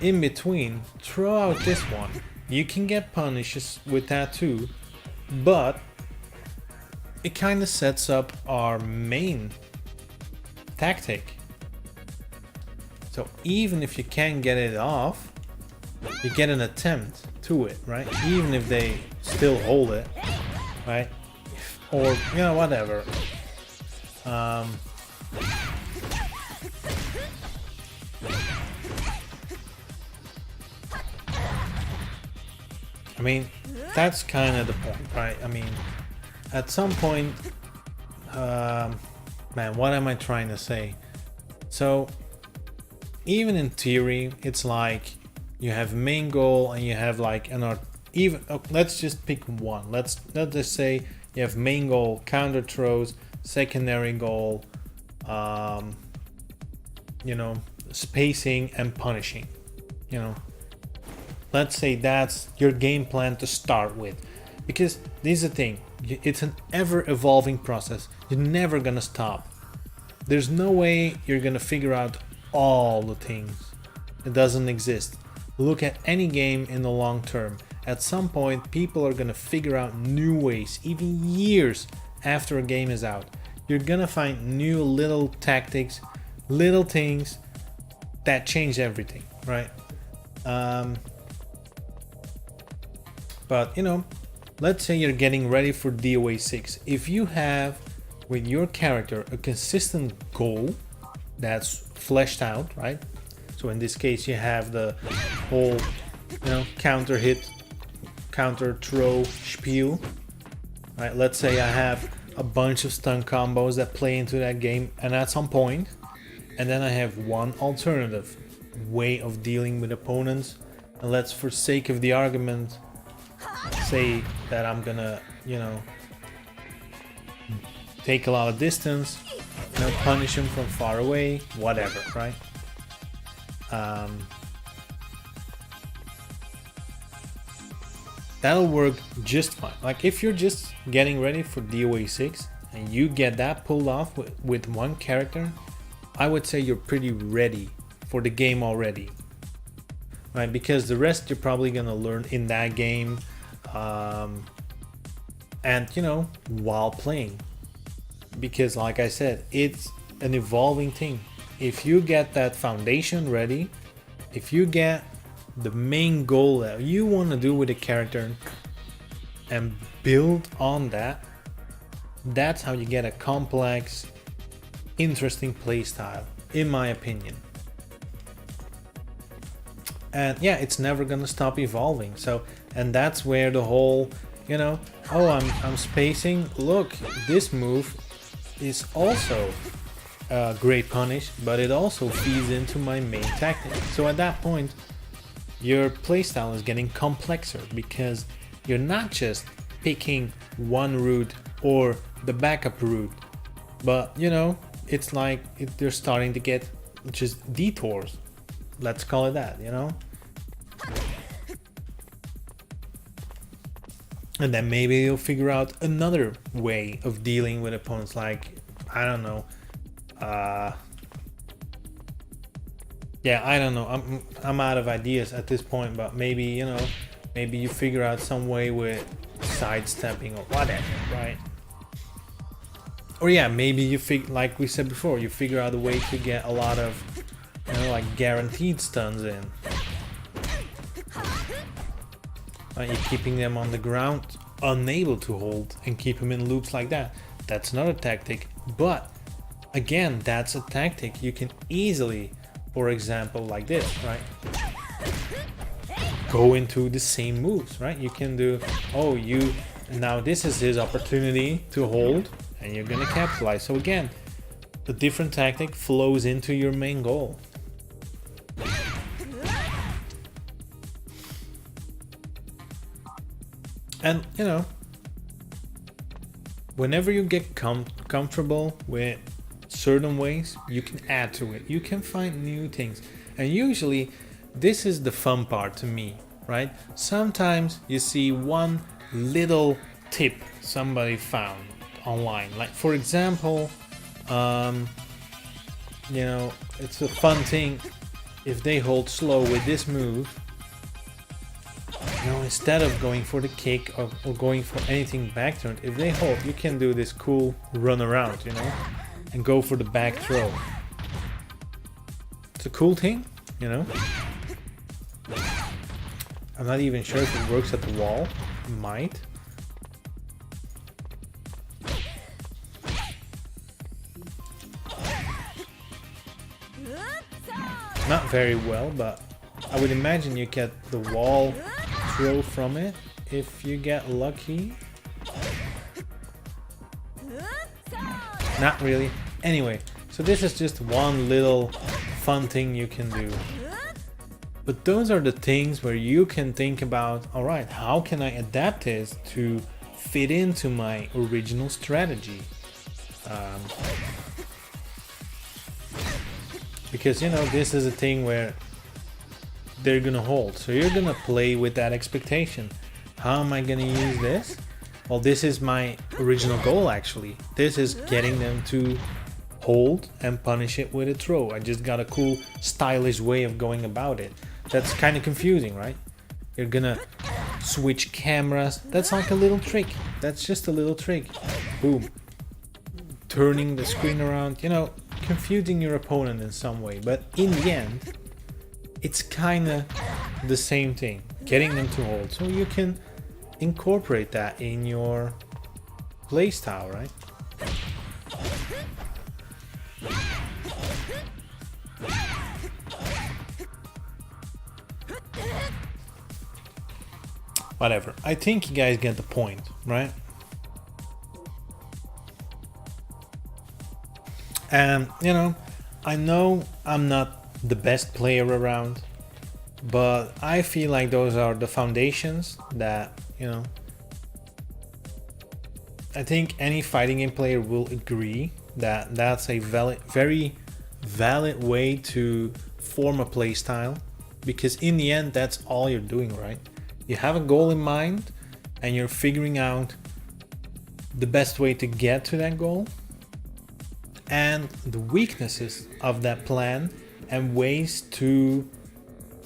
Speaker 1: in between, throw out this one. You can get punishes with that too, but it kind of sets up our main tactic, So even if you can't get it off, you get an attempt to it, right? Even if they still hold it, right? Or, you know, whatever. I mean, that's kind of the point, right? I mean, at some point, man, what am I trying to say? So, even in theory, it's like you have main goal and you have like an even. Let's just pick one. Let's just say you have main goal, counter throws, secondary goal, you know, spacing and punishing. You know, let's say that's your game plan to start with, because this is the thing. It's an ever-evolving process. You're never gonna stop. There's no way you're gonna figure out all the things. It doesn't exist. Look at any game in the long term. At some point, people are gonna figure out new ways, even years after a game is out. You're gonna find new little tactics, little things that change everything, right? But you know, let's say you're getting ready for DOA 6. If you have with your character a consistent goal that's fleshed out, right? So in this case, you have the whole, you know, counter hit, counter throw spiel, right? Let's say I have a bunch of stun combos that play into that game, and at some point, and then I have one alternative way of dealing with opponents. And let's, for sake of the argument, say that I'm gonna, you know, take a lot of distance, you know, punish him from far away, whatever, right? That'll work just fine. Like if you're just getting ready for DOA 6 and you get that pulled off with one character, I would say you're pretty ready for the game already, right? Because the rest you're probably gonna learn in that game, and you know, while playing. Because like I said, it's an evolving thing. If you get that foundation ready, if you get the main goal that you want to do with a character and build on that, that's how you get a complex, interesting playstyle, in my opinion. And yeah, it's never gonna stop evolving. So, and that's where the whole, you know, oh, I'm spacing. Look, this move is also a great punish, but it also feeds into my main tactic. So at that point, your playstyle is getting complexer because you're not just picking one route or the backup route, but you know, it's like they're starting to get just detours. Let's call it that, you know? And then maybe you'll figure out another way of dealing with opponents, like, I don't know, yeah, I don't know. I'm out of ideas at this point, but maybe, you know, maybe you figure out some way with sidestepping or whatever, right? Or yeah, maybe you like we said before, you figure out a way to get a lot of, you know, like guaranteed stuns in. Right, you're keeping them on the ground, unable to hold, and keep them in loops like that. That's not a tactic, but again, that's a tactic you can easily, for example, like this, right? Go into the same moves, right? You can do, oh, now this is his opportunity to hold, and you're gonna capitalize. So again, the different tactic flows into your main goal. And you know, whenever you get comfortable with certain ways, you can add to it. You can find new things, and usually this is the fun part to me, right? Sometimes you see one little tip somebody found online, like for example, you know, it's a fun thing if they hold slow with this move. You know, instead of going for the kick or going for anything back turn, if they hold, you can do this cool run around, you know, and go for the back throw. a cool thing, you know. I'm not even sure if it works at the wall. It might. Not very well, but I would imagine you get the wall throw from it if you get lucky. Not really. Anyway, so this is just one little fun thing you can do. But those are the things where you can think about, alright, how can I adapt this to fit into my original strategy? Because, you know, this is a thing where they're gonna hold. So you're gonna play with that expectation. How am I gonna use this? Well, this is my original goal actually. This is getting them to hold and punish it with a throw. I just got a cool, stylish way of going about it. That's kind of confusing, right? You're gonna switch cameras. That's like a little trick. That's just a little trick. Boom. Turning the screen around, you know, confusing your opponent in some way. But in the end, it's kind of the same thing. Getting them to hold. So you can incorporate that in your playstyle, right? Whatever. I think you guys get the point, right? And, you know I'm not the best player around, but I feel like those are the foundations that, you know, I think any fighting game player will agree that that's a very valid way to form a playstyle, because in the end, that's all you're doing, right? You have a goal in mind and you're figuring out the best way to get to that goal and the weaknesses of that plan and ways to,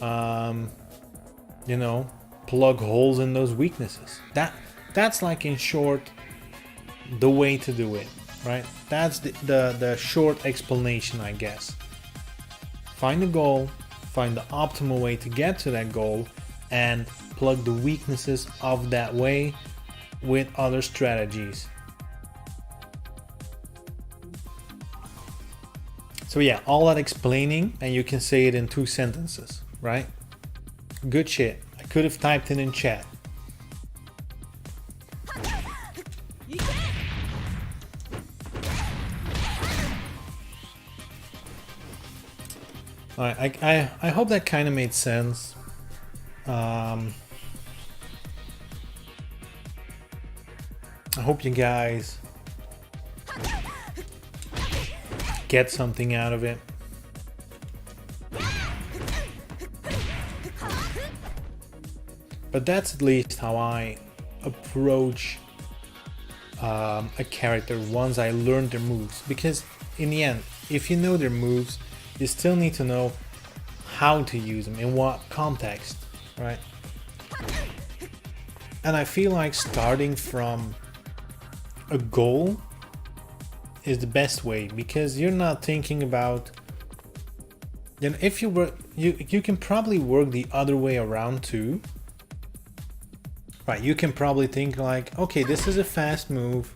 Speaker 1: you know, plug holes in those weaknesses. That's like, in short, the way to do it, right? That's the short explanation, I guess. Find a goal, find the optimal way to get to that goal, and plug the weaknesses of that way with other strategies. So yeah, all that explaining, and you can say it in 2 sentences, right? Good shit. I could have typed it in chat. Alright, I hope that kind of made sense. I hope you guys get something out of it. But that's at least how I approach a character once I learn their moves. Because in the end, if you know their moves, you still need to know how to use them, in what context, right? And I feel like starting from a goal is the best way, because you're not thinking about, you know, if you work, you can probably work the other way around too, right? You can probably think like, okay, this is a fast move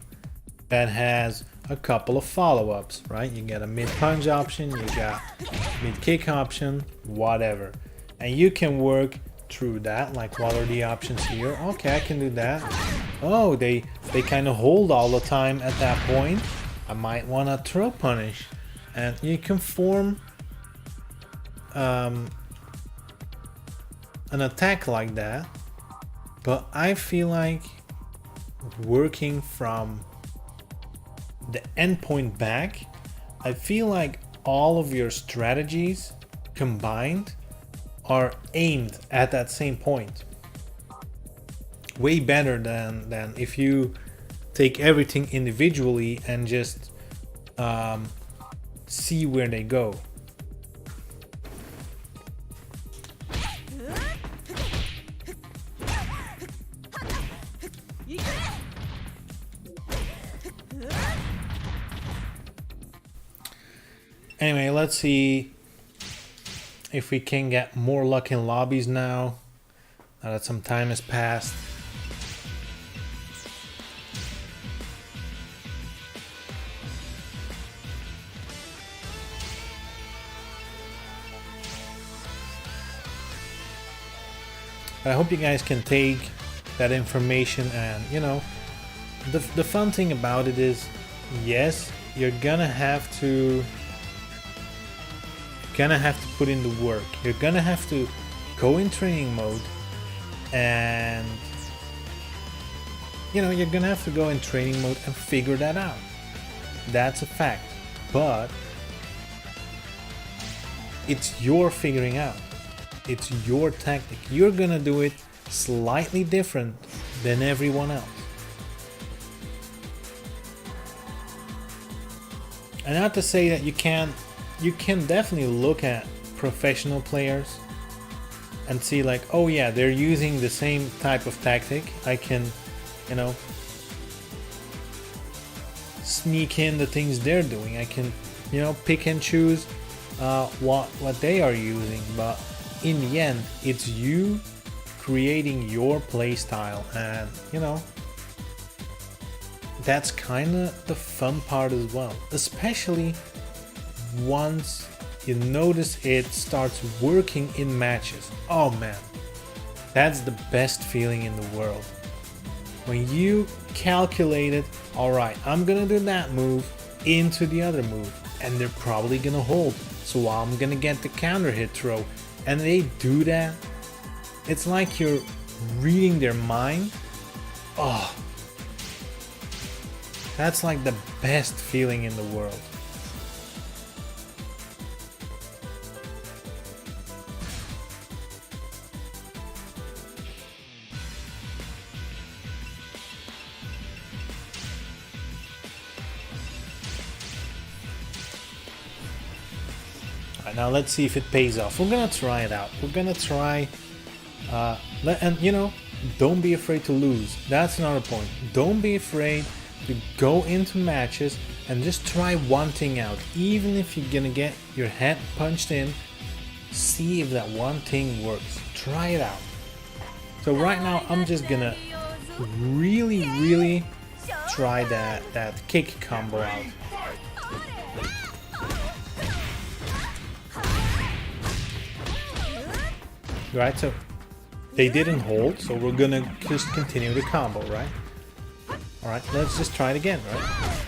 Speaker 1: that has a couple of follow-ups, right? You get a mid-punch option, you got mid-kick option, whatever, and you can work through that. Like, what are the options here? Okay, I can do that. Oh, they kind of hold all the time at that point. I might want to throw punish, and you can form an attack like that. But I feel like working from the endpoint back, I feel like all of your strategies combined are aimed at that same point. Way better than if you take everything individually and just see where they go. Anyway, let's see if we can get more luck in lobbies now that some time has passed. But I hope you guys can take that information, and you know, the fun thing about it is, yes, you're gonna have to put in the work. You're gonna have to go in training mode, and you know, you're gonna have to go in training mode and figure that out. That's a fact. But it's your figuring out. It's your tactic. You're gonna do it slightly different than everyone else. And not to say that you can definitely look at professional players and see like, oh yeah, they're using the same type of tactic. I can, you know, sneak in the things they're doing. I can, you know, pick and choose what they are using. But in the end, it's you creating your play style, and you know, that's kind of the fun part as well, especially once you notice it starts working in matches. Oh man, that's the best feeling in the world. When you calculate it, alright, I'm gonna do that move into the other move, and they're probably gonna hold, so I'm gonna get the counter hit throw, and they do that. It's like you're reading their mind. Oh, that's like the best feeling in the world. Alright, now let's see if it pays off. We're gonna try it out. We're gonna try, and you know, don't be afraid to lose. That's another point. Don't be afraid to go into matches and just try one thing out. Even if you're gonna get your head punched in, see if that one thing works. Try it out. So right now I'm just gonna really try that kick combo out. Right, so they didn't hold, so we're gonna just continue the combo, right? Alright, let's just try it again, right?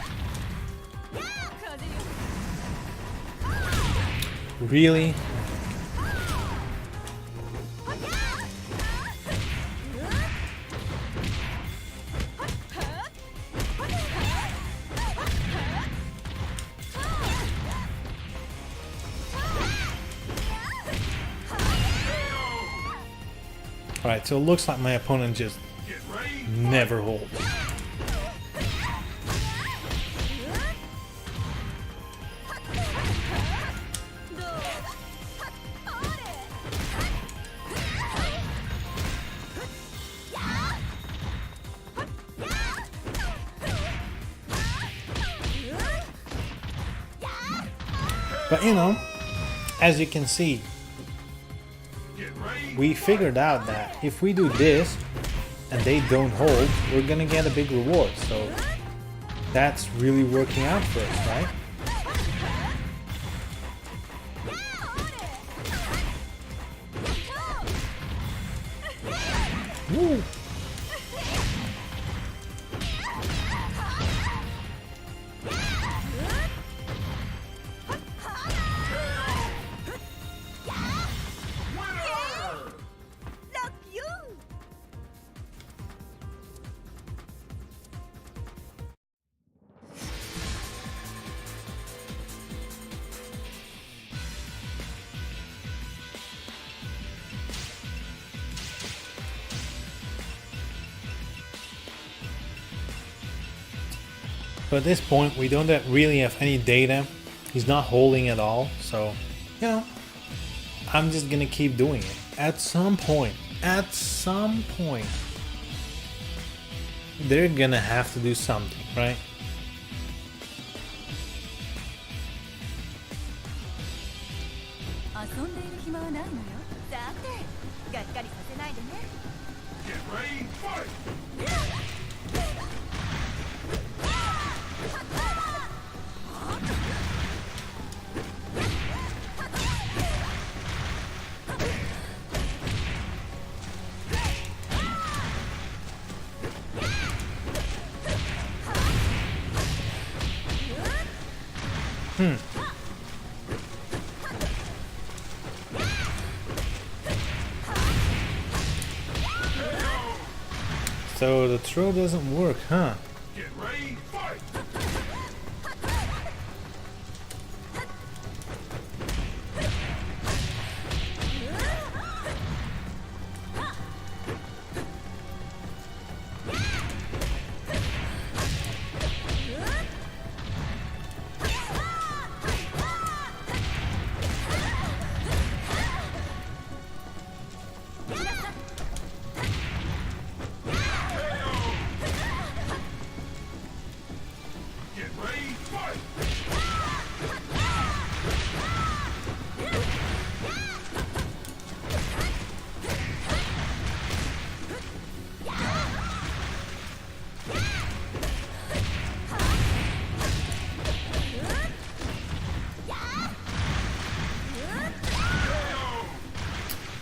Speaker 1: Really? Alright, so it looks like my opponent just never holds. But you know, as you can see, we figured out that if we do this and they don't hold, we're gonna get a big reward. So that's really working out for us, right? Woo. But at this point, we don't really have any data. He's not holding at all, so, you know, I'm just gonna keep doing it. At some point, they're gonna have to do something, right?
Speaker 2: 遊んでいる暇はないのよ。さて、がっかりさせないでね。
Speaker 3: Get ready, fight!
Speaker 1: So the throw doesn't work, huh?
Speaker 3: Get ready, fight! Get ready, fight!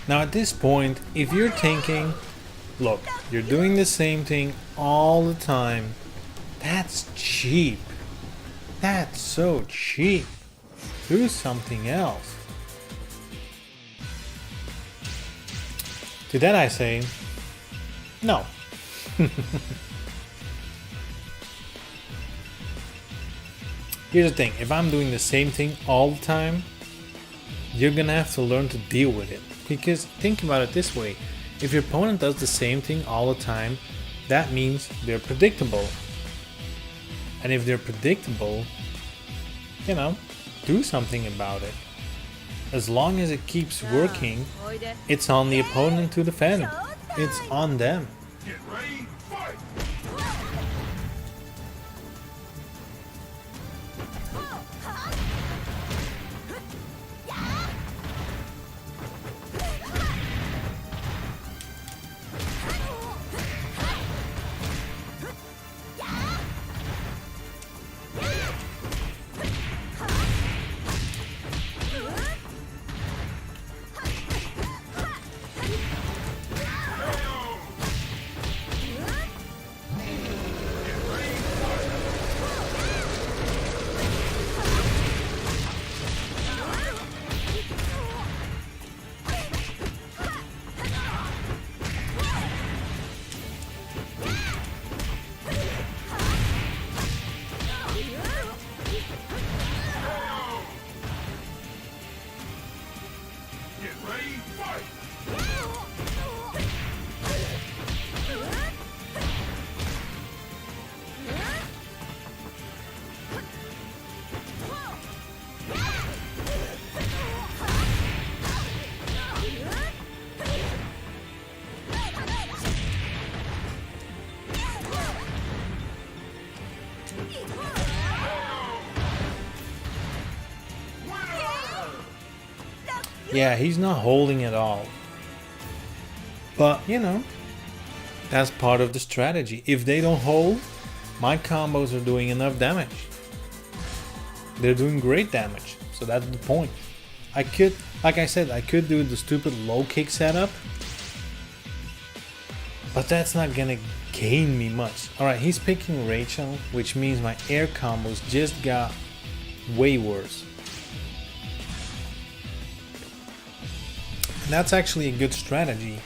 Speaker 1: Now at this point, if you're thinking, look, you're doing the same thing all the time, that's cheap. That's so cheap. Do something else. To that I say, no. Here's the thing, if I'm doing the same thing all the time, you're gonna have to learn to deal with it. Because think about it this way, if your opponent does the same thing all the time, that means they're predictable. And if they're predictable, you know, do something about it. As long as it keeps working, it's on the opponent to defend. It's on them.
Speaker 3: Get ready, fight! Get ready, fight!
Speaker 1: Yeah, he's not holding at all. But, you know, that's part of the strategy. If they don't hold, my combos are doing enough damage. They're doing great damage. So that's the point. I could, like I said, I could do the stupid low kick setup. But that's not gonna gain me much. Alright, he's picking Rachel, which means my air combos just got way worse. And that's actually a good strategy.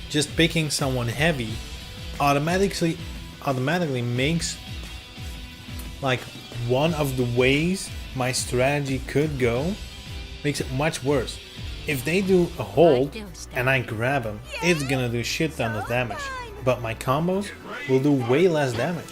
Speaker 1: Just picking someone heavy automatically makes like one of the ways my strategy could go makes it much worse. If they do a hold and I grab them, it's gonna do shit ton of damage. But my combos will do way less damage.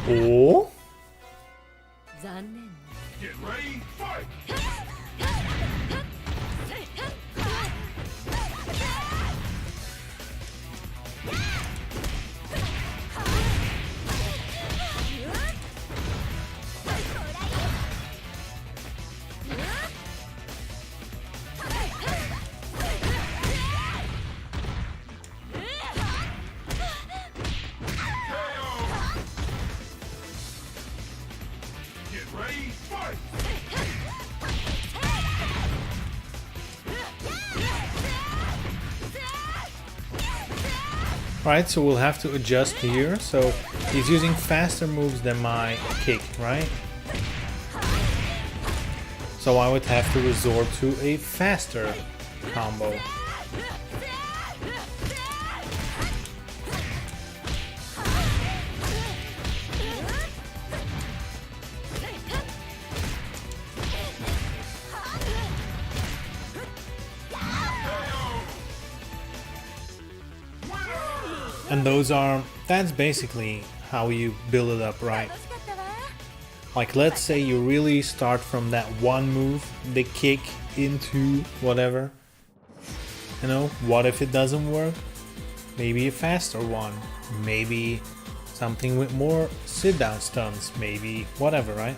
Speaker 1: Oh?
Speaker 2: 残念ね
Speaker 3: Get ready, fight! Get ready, fight!
Speaker 1: Right, so we'll have to adjust here. So he's using faster moves than my kick, right? So I would have to resort to a faster combo. And that's basically how you build it up, right?
Speaker 2: 楽しかったわ
Speaker 1: Like, let's say you really start from that one move, the kick into whatever. You know, what if it doesn't work? Maybe a faster one. Maybe something with more sit-down stunts. Maybe whatever, right?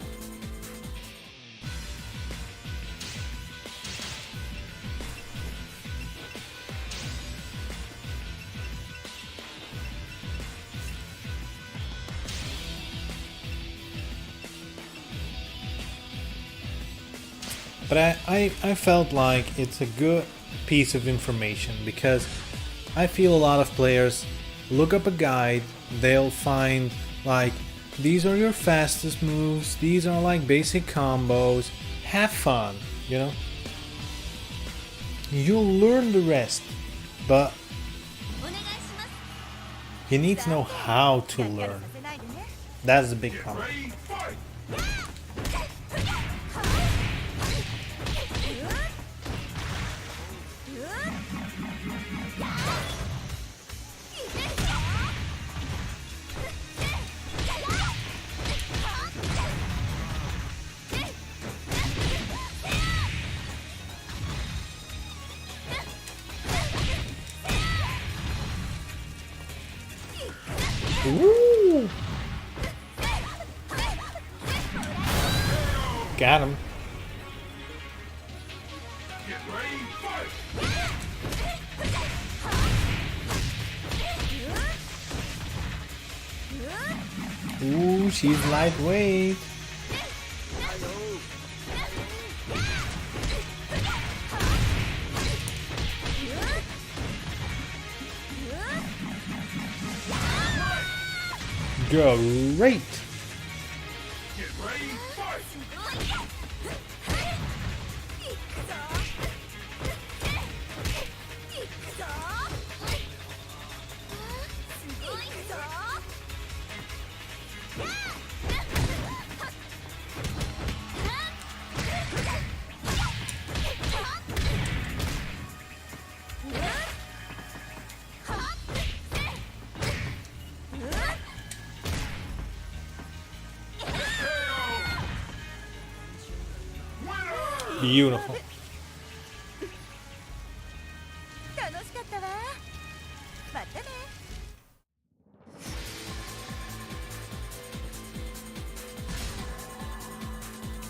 Speaker 1: But I felt like it's a good piece of information because I feel a lot of players look up a guide, they'll find like these are your fastest moves, these are like basic combos, have fun, you know? You'll learn the rest, but
Speaker 2: お願いします
Speaker 1: you need to know how to learn.
Speaker 2: させないでね
Speaker 1: That's the big
Speaker 3: Get
Speaker 1: problem.
Speaker 3: ready, fight!
Speaker 1: Ooh. Got him.
Speaker 3: Get ready, fight!
Speaker 1: Ooh, she's lightweight. Great.
Speaker 3: Get ready, fight!
Speaker 2: いくぞいくぞすごいぞ
Speaker 1: Beautiful.
Speaker 2: 楽しかったわまたね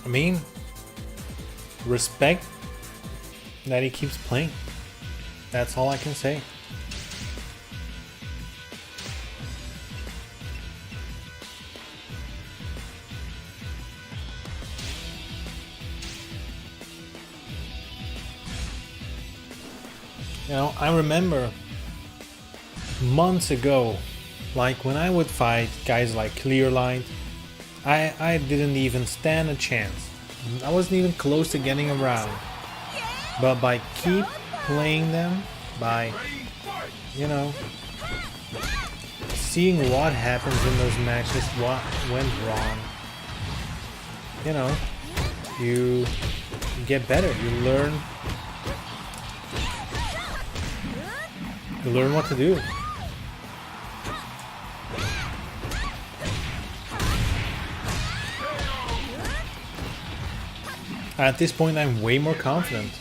Speaker 1: I mean, respect that he keeps playing. That's all I can say. You know, I remember months ago, like when I would fight guys like Clearlight, I didn't even stand a chance. I wasn't even close to getting around. But by keep playing them, by, you know, seeing what happens in those matches, what went wrong, you know, you get better, you learn what to do. At this point, I'm way more confident,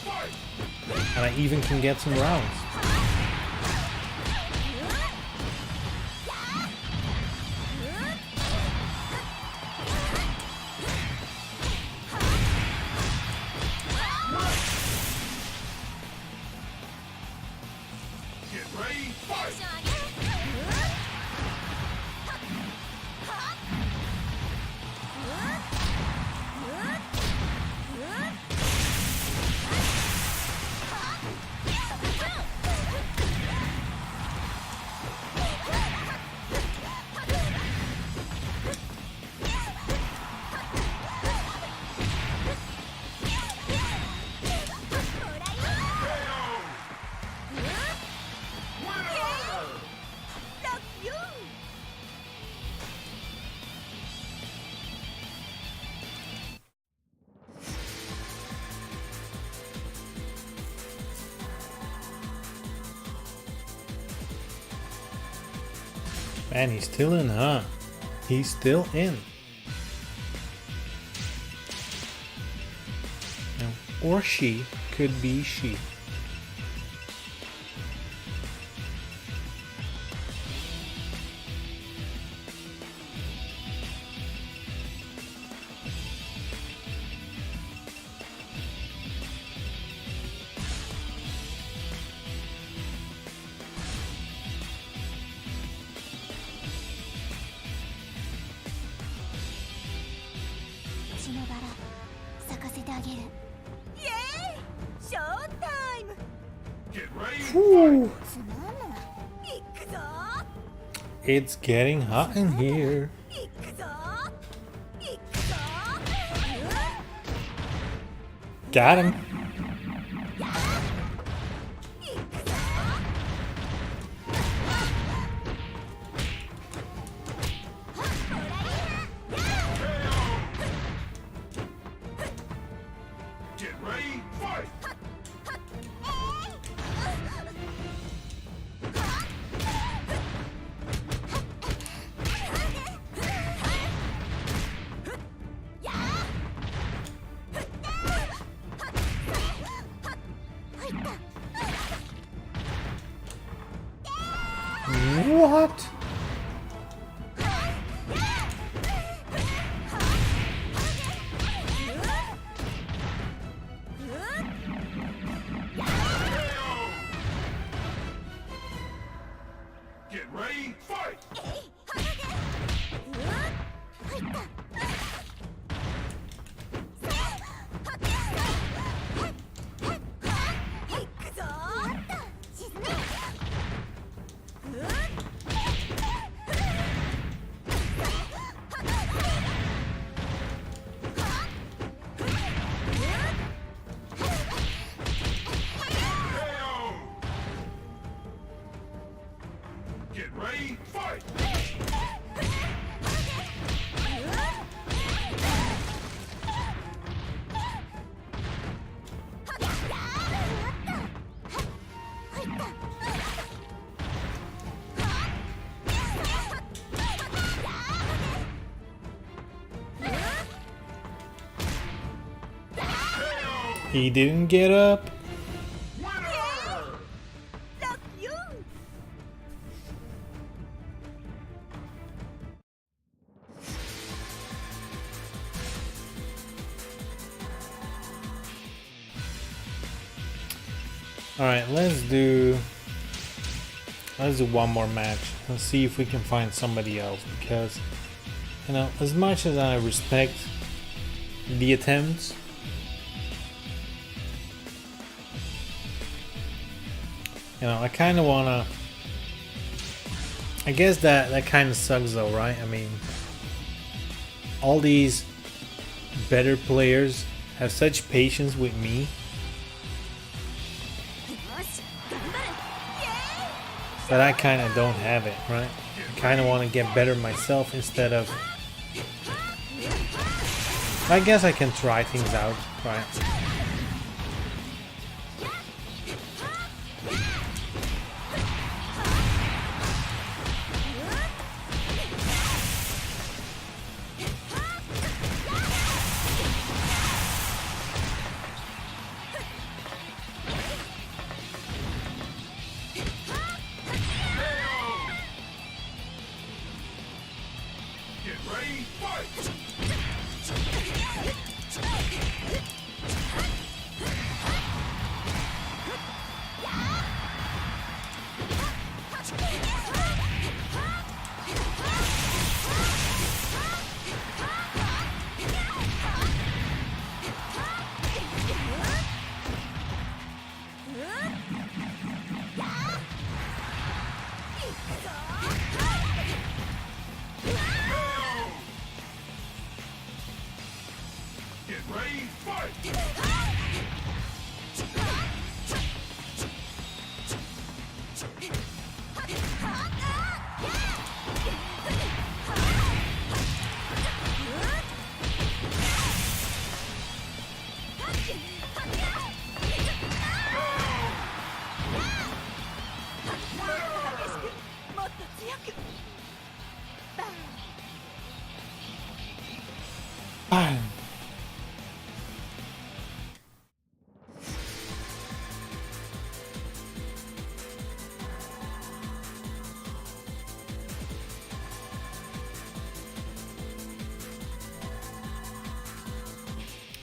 Speaker 1: and I even can get some rounds.
Speaker 3: Get ready, fight!
Speaker 1: Man, he's still in, huh? He's still in. Or she. Could be she.
Speaker 2: Yay! Showtime!
Speaker 3: Get ready,
Speaker 1: Whew.
Speaker 2: いくぞ
Speaker 1: It's getting hot in here.
Speaker 2: いくぞいくぞ
Speaker 1: Got him.
Speaker 2: いくぞ
Speaker 3: get ready, fight!
Speaker 1: What?
Speaker 3: Get ready, fight!
Speaker 2: いくぞ
Speaker 3: Get ready, fight!
Speaker 1: He didn't get up.
Speaker 2: Love you!
Speaker 1: Alright, let's do one more match and see if we can find somebody else, because you know, as much as I respect the attempts, you know, I kind of wanna, I guess that kind of sucks though, right? I mean, all these better players have such patience with me
Speaker 2: よし頑張る Yay!
Speaker 1: that I kind of don't have it, right? I kind of want to get better myself instead of. I guess I can try things out, right?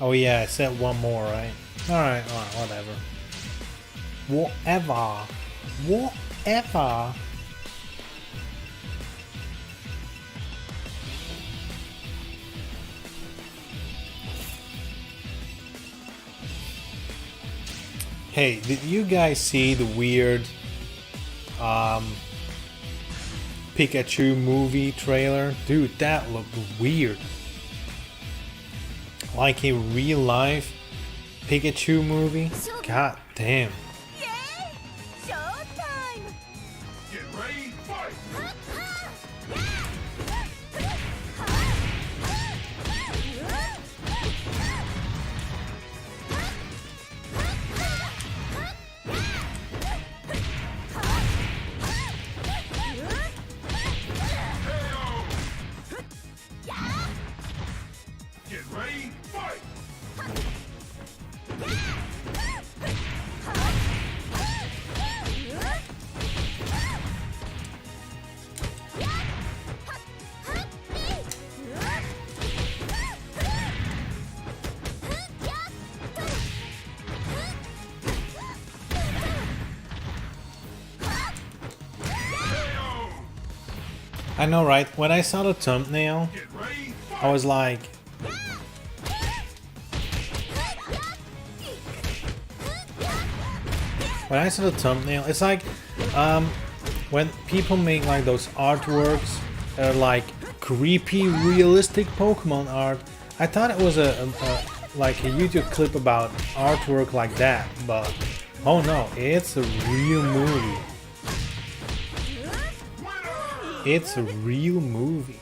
Speaker 1: Oh yeah, I said one more, right? Alright, whatever. Whatever. Whatever. Hey, did you guys see the weird Pikachu movie trailer? Dude, that looked weird. Like a real life Pikachu movie? God damn.
Speaker 2: Yay! Showtime!
Speaker 3: Get ready, fight! Get ready, fight!
Speaker 1: I know, right? When I saw the thumbnail,
Speaker 3: Get ready, fight!
Speaker 1: I was like, when I saw the thumbnail, it's like when people make like those artworks that are like creepy, realistic Pokemon art. I thought it was like a YouTube clip about artwork like that, but oh no, it's a real movie. It's a real movie.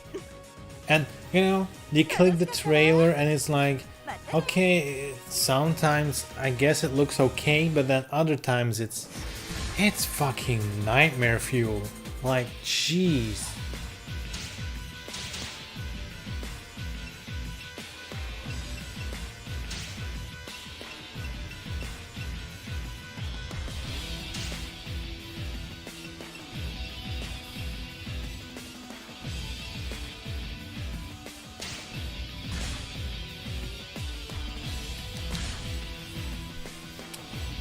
Speaker 1: And you know, you click the trailer and it's like, okay, sometimes I guess it looks okay, but then other times it's fucking nightmare fuel. Like, jeez.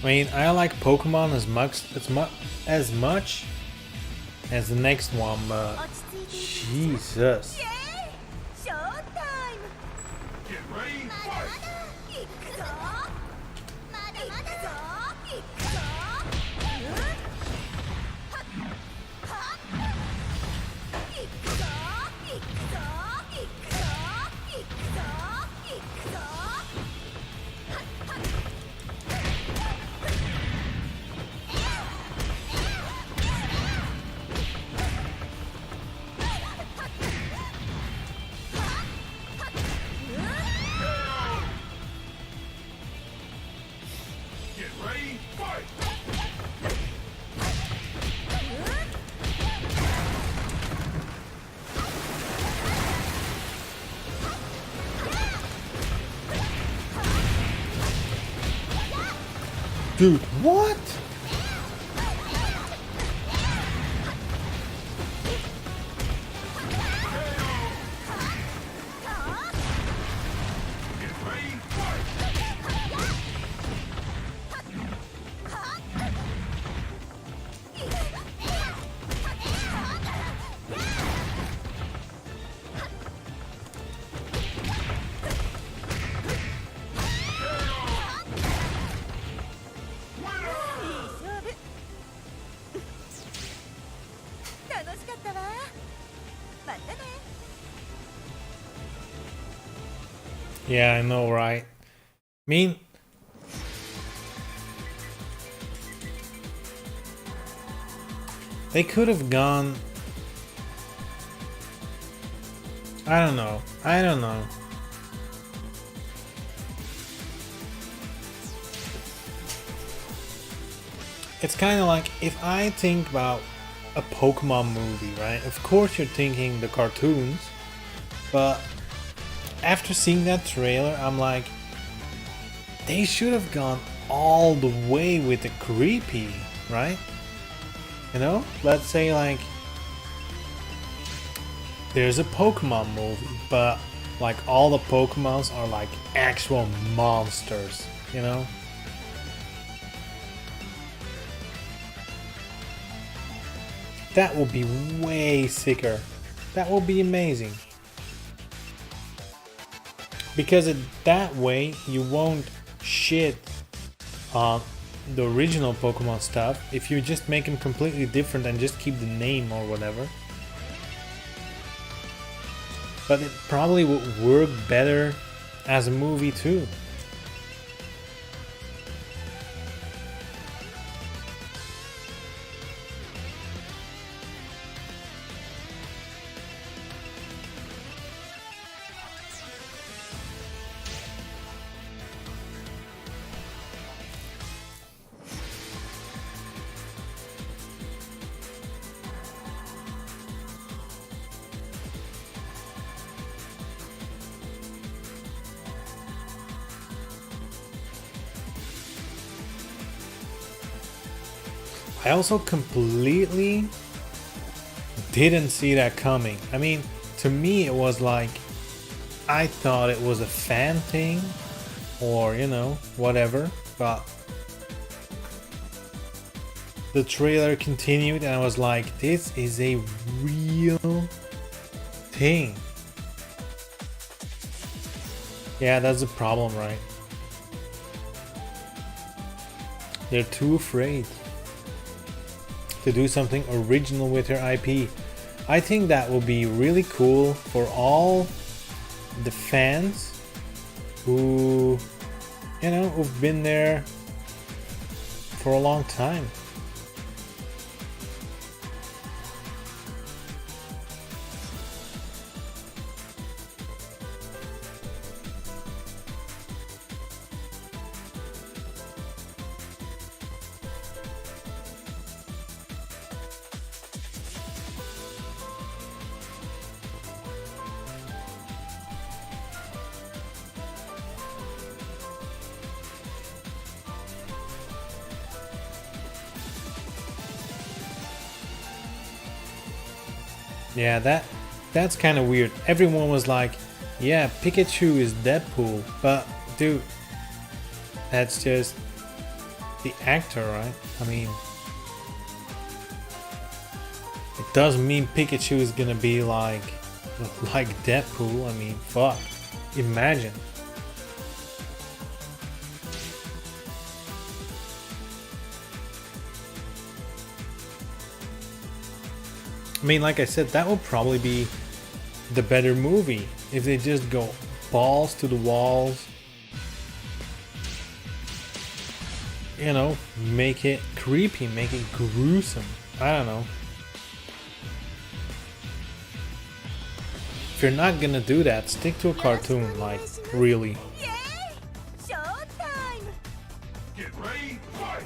Speaker 1: I mean, I like Pokemon as much as the next one, but Jesus.
Speaker 2: Yay! Showtime!
Speaker 3: Get ready, fight!
Speaker 2: 行くぞまだまだぞ行くぞ行くぞ行くぞ行くぞ行くぞ行くぞ
Speaker 3: Get ready, fight!
Speaker 1: Dude, what?
Speaker 3: Get ready, fight! Winner!
Speaker 2: 楽しかったわまたね
Speaker 1: Yeah, I know, right? I mean, they could have gone. I don't know. I don't know. It's kind of like if I think about a Pokemon movie, right? Of course, you're thinking the cartoons, but after seeing that trailer, I'm like, they should have gone all the way with the creepy, right? You know, let's say like there's a Pokemon movie, but like all the Pokemons are like actual monsters, you know? That would be way sicker. That would be amazing. Because that way you won't shit on the original Pokemon stuff if you just make them completely different and just keep the name or whatever. But it probably would work better as a movie too. I also completely didn't see that coming. I mean, to me it was like, I thought it was a fan thing or, you know, whatever, but the trailer continued and I was like, this is a real thing. Yeah, that's the problem, right? They're too afraid to do something original with their IP. I think that will be really cool for all the fans who, you know, who've been there for a long time. Yeah, that's kind of weird. Everyone was like, yeah, Pikachu is Deadpool, but dude, that's just the actor, right? I mean, it doesn't mean Pikachu is gonna be like Deadpool. I mean, fuck, imagine. I mean, like I said, that would probably be the better movie if they just go balls to the walls. You know, make it creepy, make it gruesome. I don't know. If you're not gonna do that, stick to a cartoon, like, really.
Speaker 2: Yay! Showtime!
Speaker 3: Get ready, fight!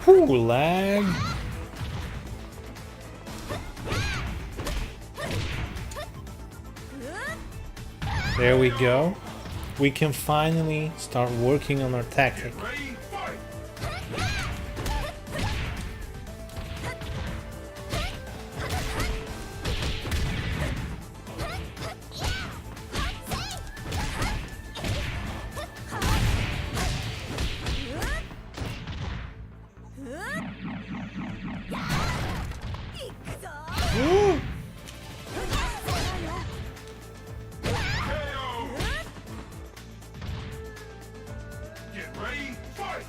Speaker 1: Whew, lag. There we go. We can finally start working on our tactic.
Speaker 3: Get ready, fight!
Speaker 1: Woo!
Speaker 3: KO! Get ready, fight!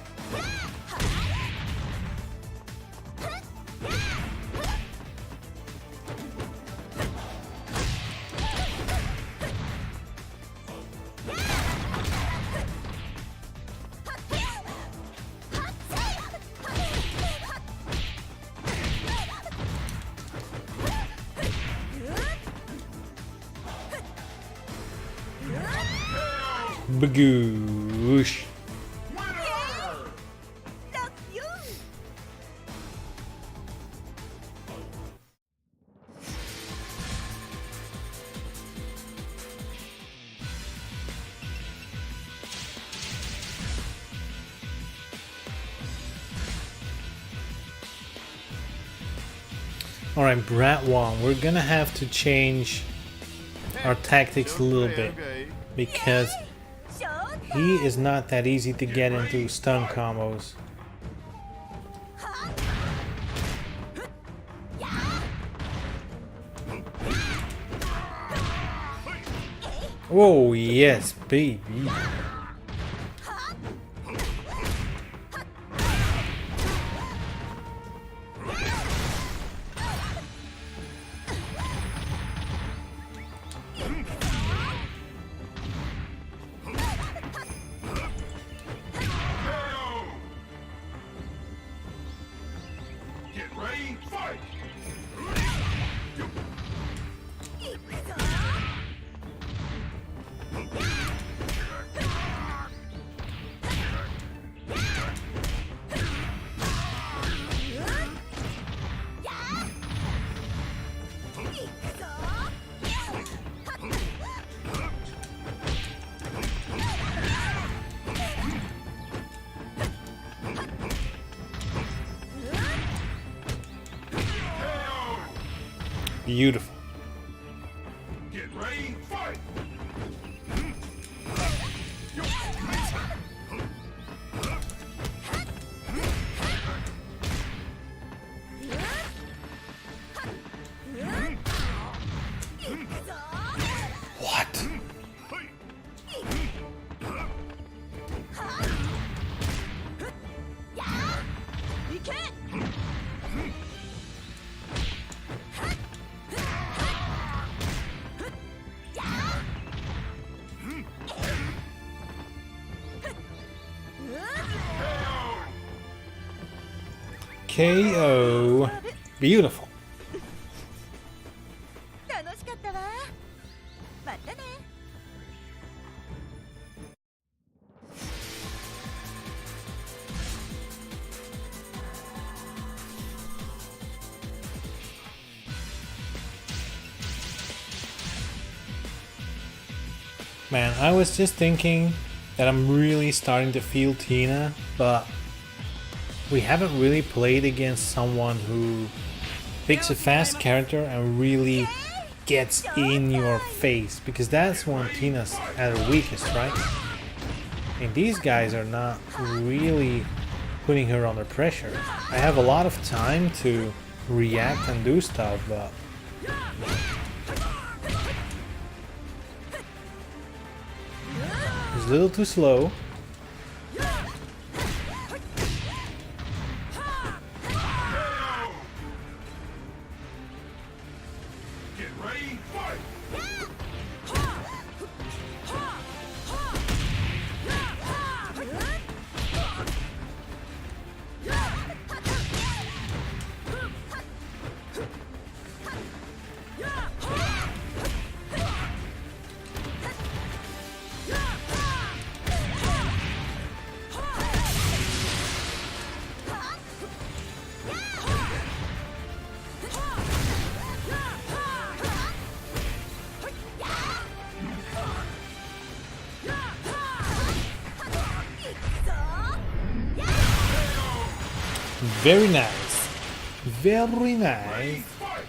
Speaker 1: Bagoosh.
Speaker 3: Winner!
Speaker 2: Look you!
Speaker 1: Alright, Brat Wong, we're gonna have to change our tactics a little bit because
Speaker 2: Showtime.
Speaker 1: he is not that easy to get into stun combos. Oh yes, baby.
Speaker 3: Get ready, fight!
Speaker 1: Beautiful.
Speaker 3: Get ready, fight!
Speaker 1: What? KO. Beautiful.
Speaker 2: 楽しかったわ。またね。
Speaker 1: Man, I was just thinking that I'm really starting to feel Tina, but we haven't really played against someone who picks a fast character and really gets in your face, because that's when Tina's at her weakest, right? And these guys are not really putting her under pressure. I have a lot of time to react and do stuff, but it's a little too slow.
Speaker 3: Get ready, fight!
Speaker 1: Very nice. Very nice.
Speaker 3: Fight!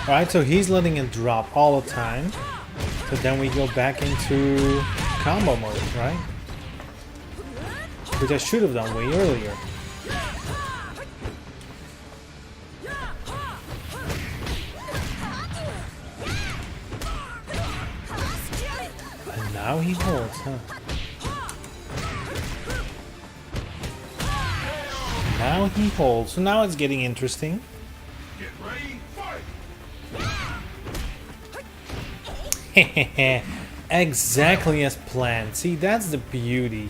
Speaker 1: Alright, so he's letting it drop all the time. So then we go back into combo mode, right? Which I should have done way earlier. And now he holds, huh? Now he holds. So now it's getting interesting.
Speaker 3: Get ready, fight!
Speaker 1: Exactly as planned. See, that's the beauty.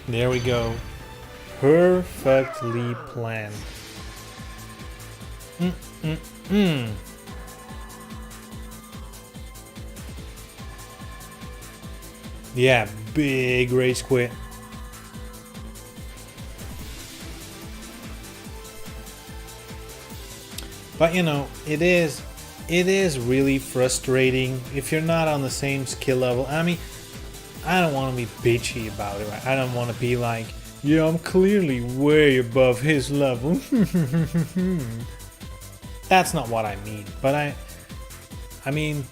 Speaker 1: There we go. Perfectly planned. Yeah, big rage quit. But you know, it is really frustrating if you're not on the same skill level. I mean, I don't want to be bitchy about it, right? I don't want to be like, yeah, I'm clearly way above his level. That's not what I mean. But I mean,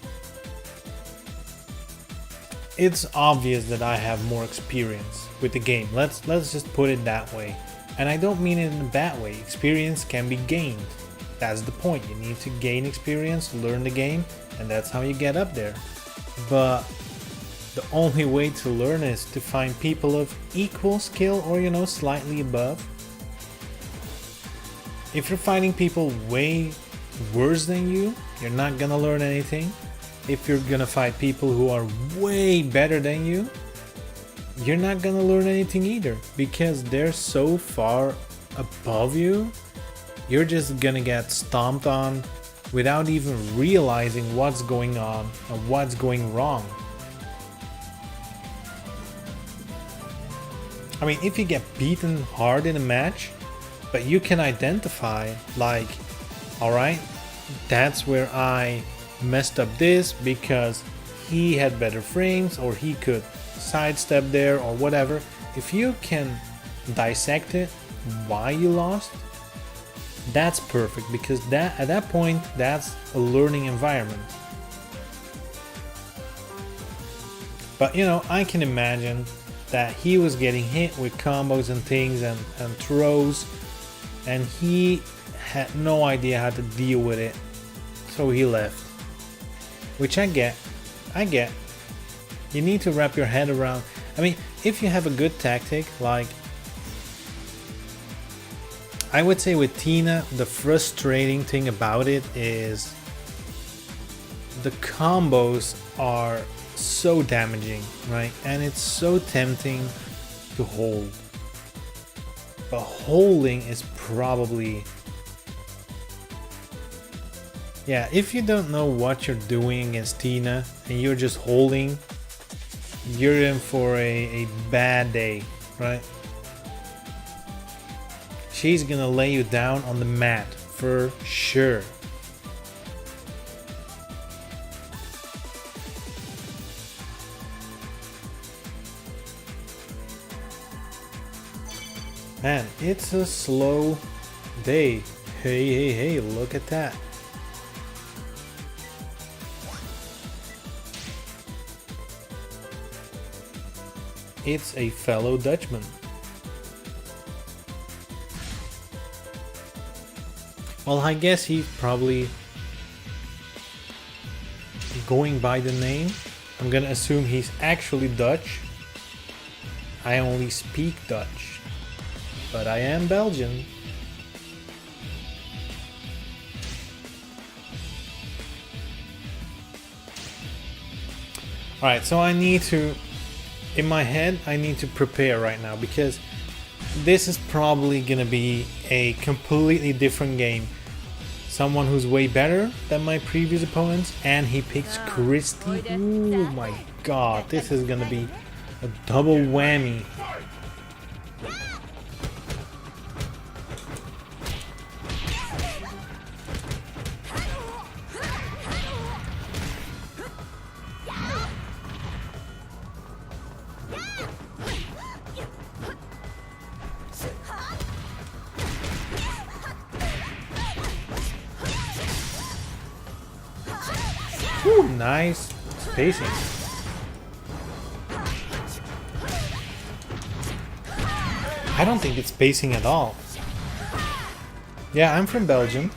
Speaker 1: it's obvious that I have more experience with the game. Let's just put it that way. And I don't mean it in a bad way. Experience can be gained. That's the point. You need to gain experience, learn the game, and that's how you get up there. But the only way to learn is to find people of equal skill or, you know, slightly above. If you're fighting people way worse than you, you're not gonna learn anything. If you're gonna fight people who are way better than you, you're not gonna learn anything either, because they're so far above you. You're just gonna get stomped on without even realizing what's going on and what's going wrong. I mean, if you get beaten hard in a match, but you can identify, like, alright, that's where I messed up this because he had better frames, or he could sidestep there, or whatever. If you can dissect it, why you lost, that's perfect, because that at that point, that's a learning environment. But you know, I can imagine that he was getting hit with combos and things and throws, and he had no idea how to deal with it, so he left. Which I get. You need to wrap your head around. I mean, if you have a good tactic, like, I would say with Tina, the frustrating thing about it is the combos are so damaging, right? And it's so tempting to hold. But holding is probably... Yeah, if you don't know what you're doing against Tina and you're just holding, you're in for a bad day, right? She's gonna lay you down on the mat for sure. Man, it's a slow day. Hey, look at that. It's a fellow Dutchman. Well, I guess he's probably going by the name. I'm gonna assume he's actually Dutch. I only speak Dutch, but I am Belgian. Alright, so I need to... In my head, I need to prepare right now, because this is probably gonna be a completely different game. Someone who's way better than my previous opponents, and he picks Christy. Oh my god, this is gonna be a double whammy. Ooh, nice spacing. I don't think it's spacing at all. Yeah, I'm from Belgium.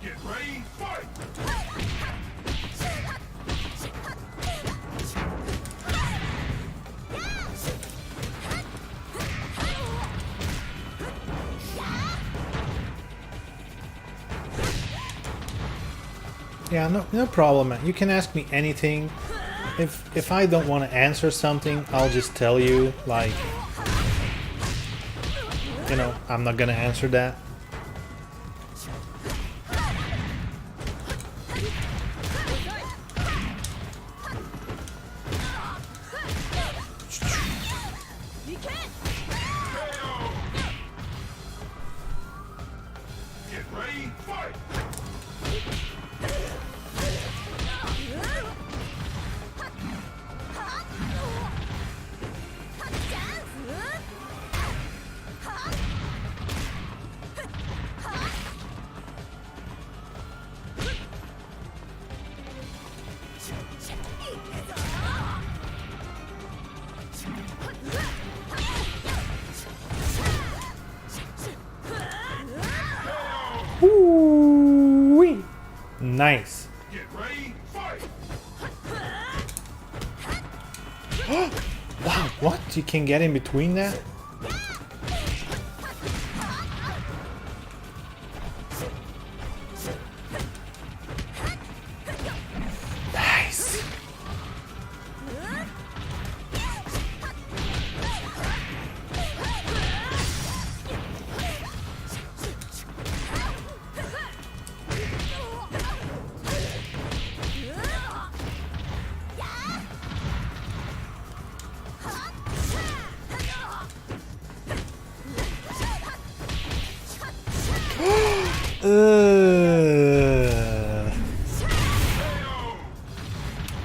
Speaker 3: Get ready, fight!
Speaker 1: Yeah, no problem, man. You can ask me anything. If I don't want to answer something, I'll just tell you, like, you know, I'm not gonna answer that.
Speaker 3: Get ready, fight!
Speaker 1: Ooh-wee. Nice.
Speaker 3: Get ready, fight!
Speaker 1: Wow, what? You can get in between that? Nice.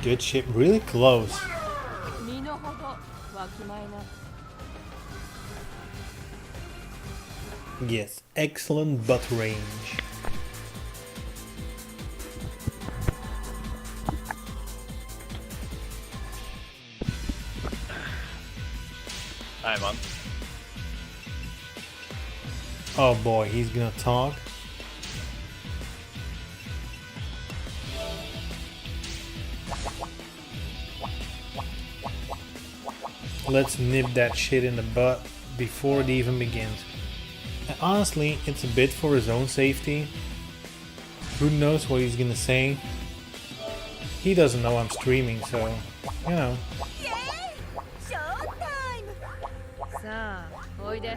Speaker 1: Good shit, really close.
Speaker 2: 身の程わきまえな
Speaker 1: Yes, excellent butt range.
Speaker 4: Hi, man.
Speaker 1: Oh boy, he's gonna talk. Let's nip that shit in the butt before it even begins. And honestly, it's a bit for his own safety. Who knows what he's gonna say? He doesn't know I'm streaming, so, you know.
Speaker 2: イエーイショータイムさあおいで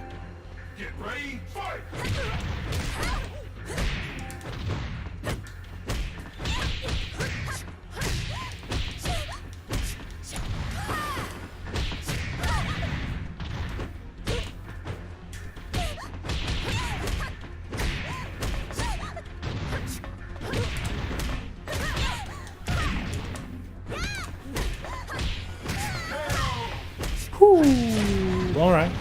Speaker 3: Get ready, fight!
Speaker 1: Alright.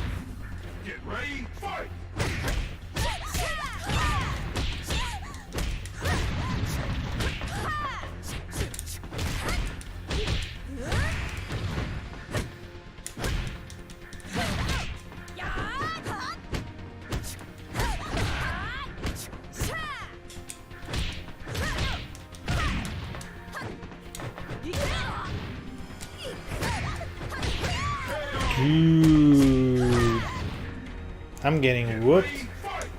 Speaker 3: Get ready, fight!
Speaker 1: Dude. I'm getting whooped.
Speaker 3: Fight!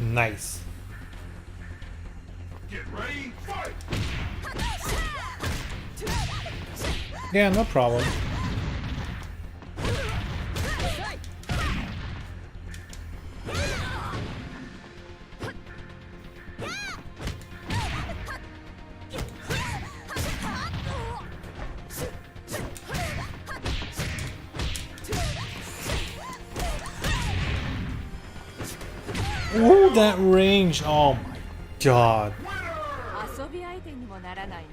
Speaker 1: Nice.
Speaker 3: Get ready, fight!
Speaker 1: Yeah, no problem. Ooh, that range. Oh my god.
Speaker 2: 遊び相手にもならないね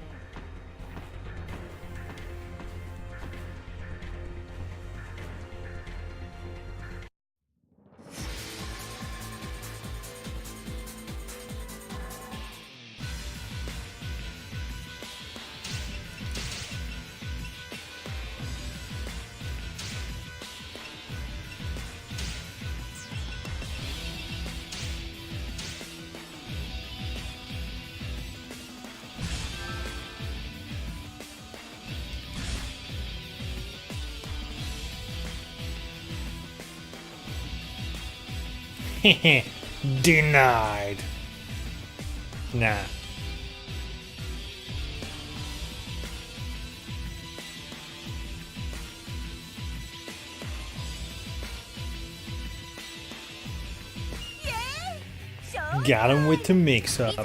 Speaker 1: Denied. Nah. Got him with the mix up.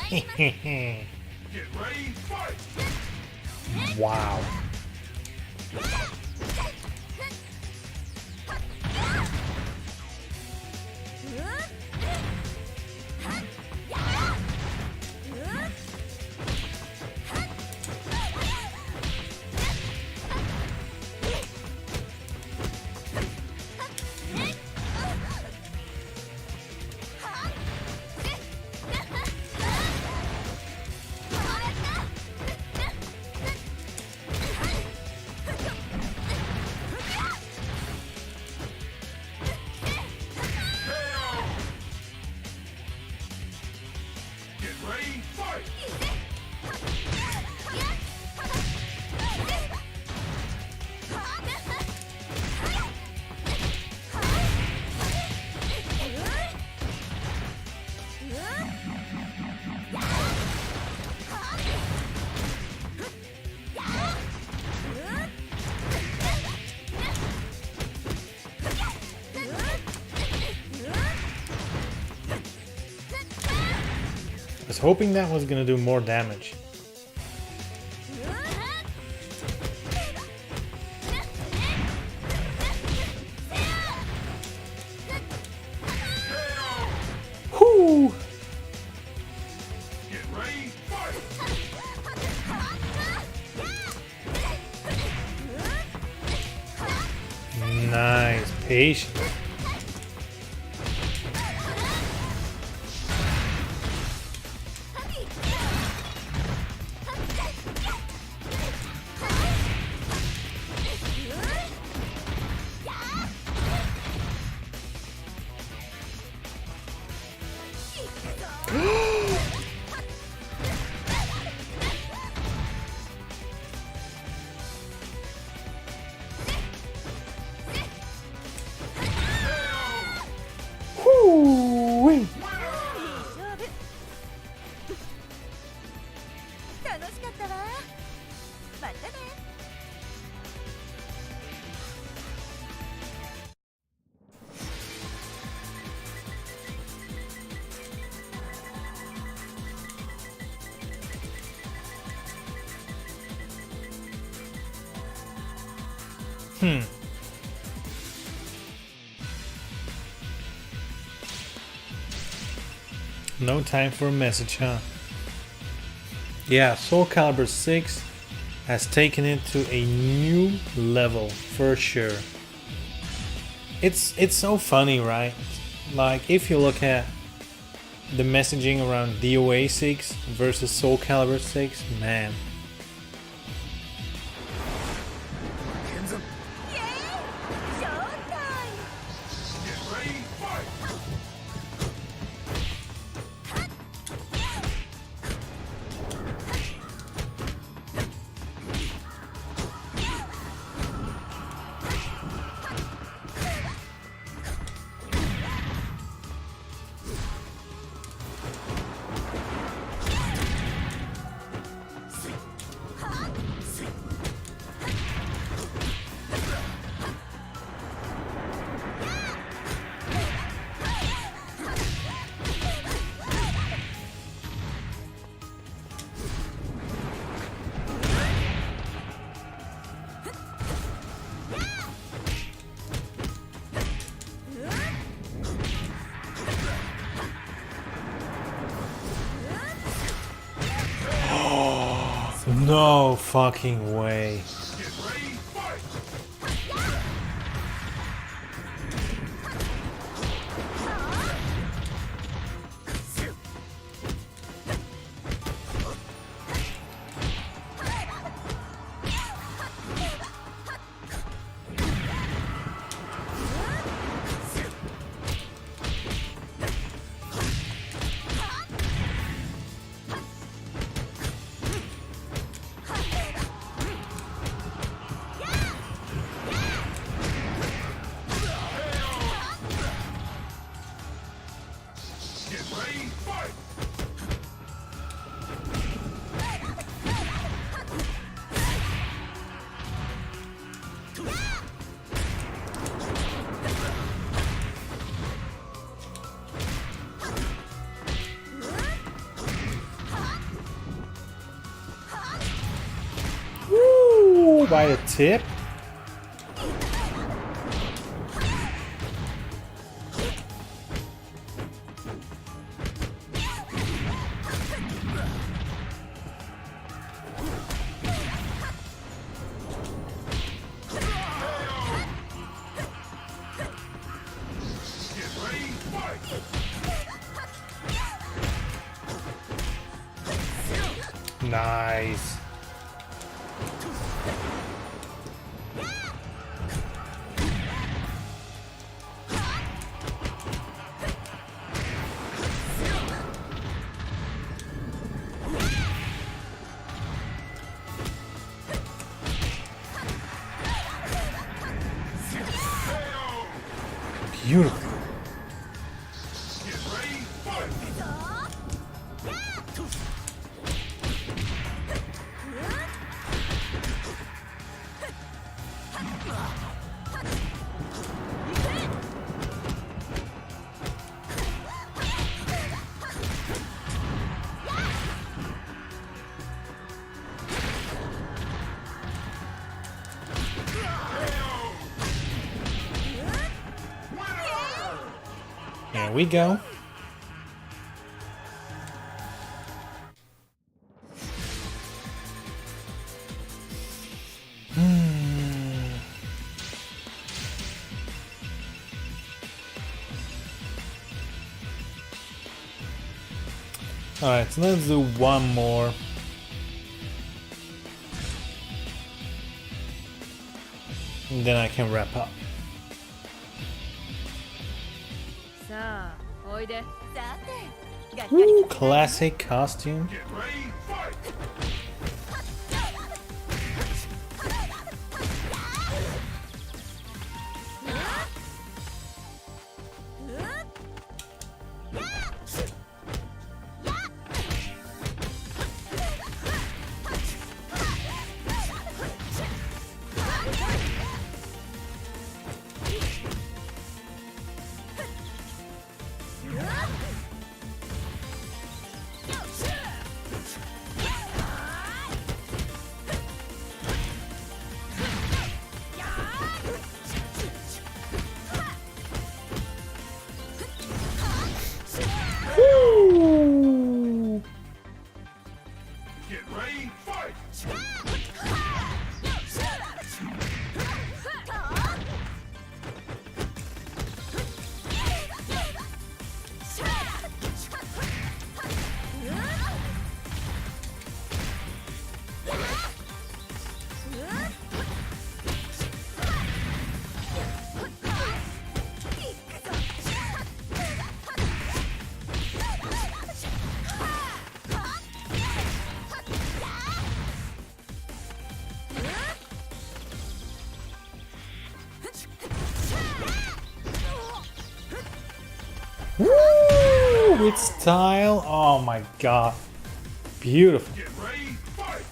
Speaker 3: Get ready, fight!
Speaker 1: Wow.
Speaker 3: Get ready, fight!
Speaker 1: I was hoping that was gonna do more damage. Whoo!
Speaker 3: Get ready, fight!
Speaker 1: Nice, patient. Whoo!
Speaker 2: 楽しかったわ。またね。
Speaker 1: No time for a message, huh? Yeah, Soul Calibur 6 has taken it to a new level for sure. It's so funny, right? Like if you look at the messaging around DOA 6 versus Soul Calibur 6, man.
Speaker 2: Showtime!
Speaker 3: Get ready, fight!
Speaker 1: No fucking way.
Speaker 3: Get ready, fight!
Speaker 1: by the tip.
Speaker 3: Get ready, fight!
Speaker 1: Nice. Beautiful.
Speaker 3: Get ready, fight!
Speaker 1: There we go. Alright, so let's do one more. And then I can wrap up.
Speaker 2: さあおいでさてがっかり
Speaker 1: Ooh, classic costume.
Speaker 3: Get ready, fight!
Speaker 1: Ooh.
Speaker 3: Get ready, fight!
Speaker 1: Woo! With style. Oh my god. Beautiful.
Speaker 3: Get ready, fight!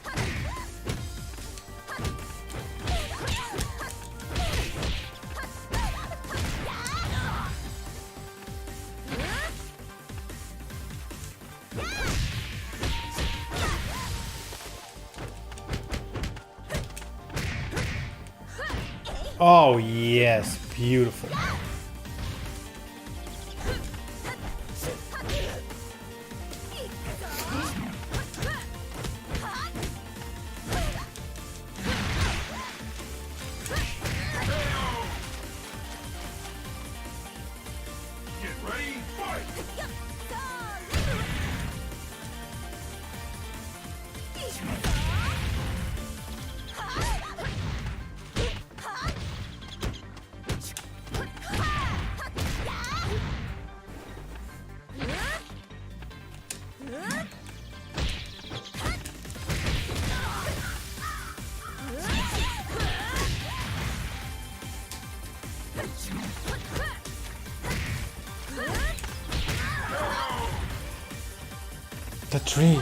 Speaker 1: Oh yes, beautiful.
Speaker 3: Get ready, fight!
Speaker 1: The tree.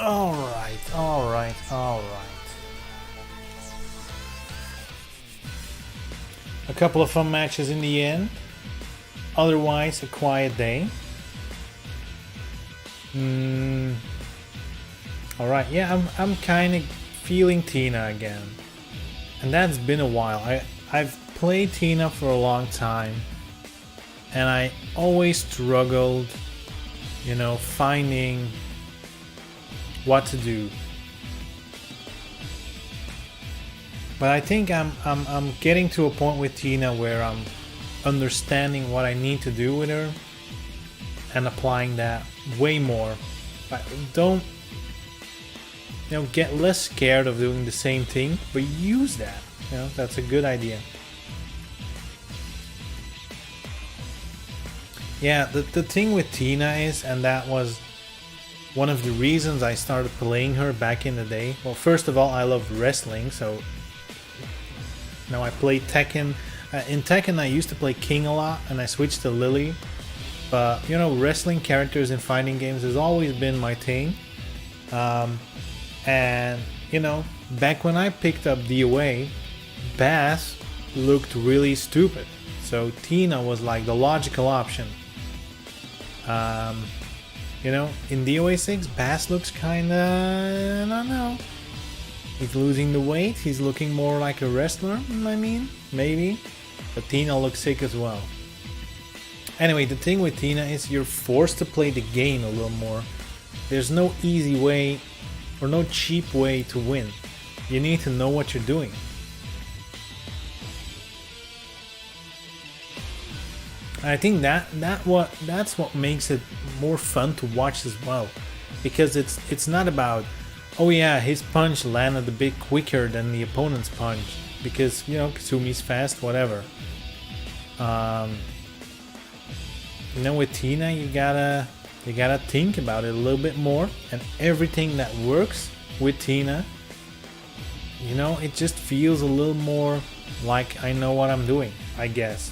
Speaker 1: Alright, alright, alright. A couple of fun matches in the end. Otherwise, a quiet day. Alright, yeah, I'm kind of feeling Tina again. And that's been a while. I've played Tina for a long time. And I always struggled, you know, finding what to do. But I think I'm getting to a point with Tina where I'm understanding what I need to do with her and applying that way more. I don't, you know, get less scared of doing the same thing, but use that. You know, that's a good idea. Yeah, the thing with Tina is, and that was one of the reasons I started playing her back in the day. Well, first of all, I love wrestling, so now I play Tekken. In Tekken, I used to play King a lot, and I switched to Lily. But, you know, wrestling characters in fighting games has always been my thing. And, you know, back when I picked up DOA, Bass looked really stupid. So Tina was like the logical option. You know, in DOA 6, Bass looks kinda, I don't know. He's losing the weight, he's looking more like a wrestler, I mean, maybe. But Tina looks sick as well. Anyway, the thing with Tina is you're forced to play the game a little more. There's no easy way or no cheap way to win. You need to know what you're doing. I think that's what makes it more fun to watch as well, because it's not about, oh yeah, his punch landed a bit quicker than the opponent's punch because, you know, Kasumi's fast, whatever. You know, with Tina, you gotta think about it a little bit more, and everything that works with Tina, you know, it just feels a little more like I know what I'm doing, I guess.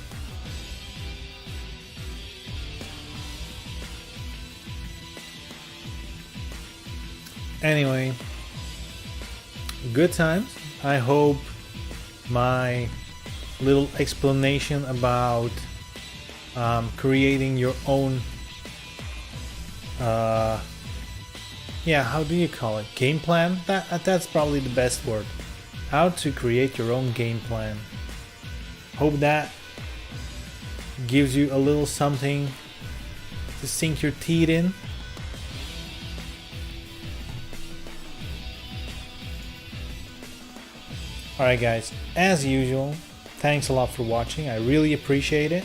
Speaker 1: Anyway, good times. I hope my little explanation about creating your own yeah, how do you call it, game plan, that's probably the best word, how to create your own game plan. Hope that gives you a little something to sink your teeth in. Alright guys, as usual, thanks a lot for watching, I really appreciate it.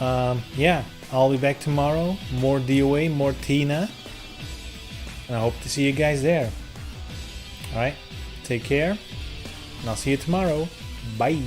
Speaker 1: Yeah, I'll be back tomorrow, more DOA, more Tina, and I hope to see you guys there. Alright, take care, and I'll see you tomorrow. Bye!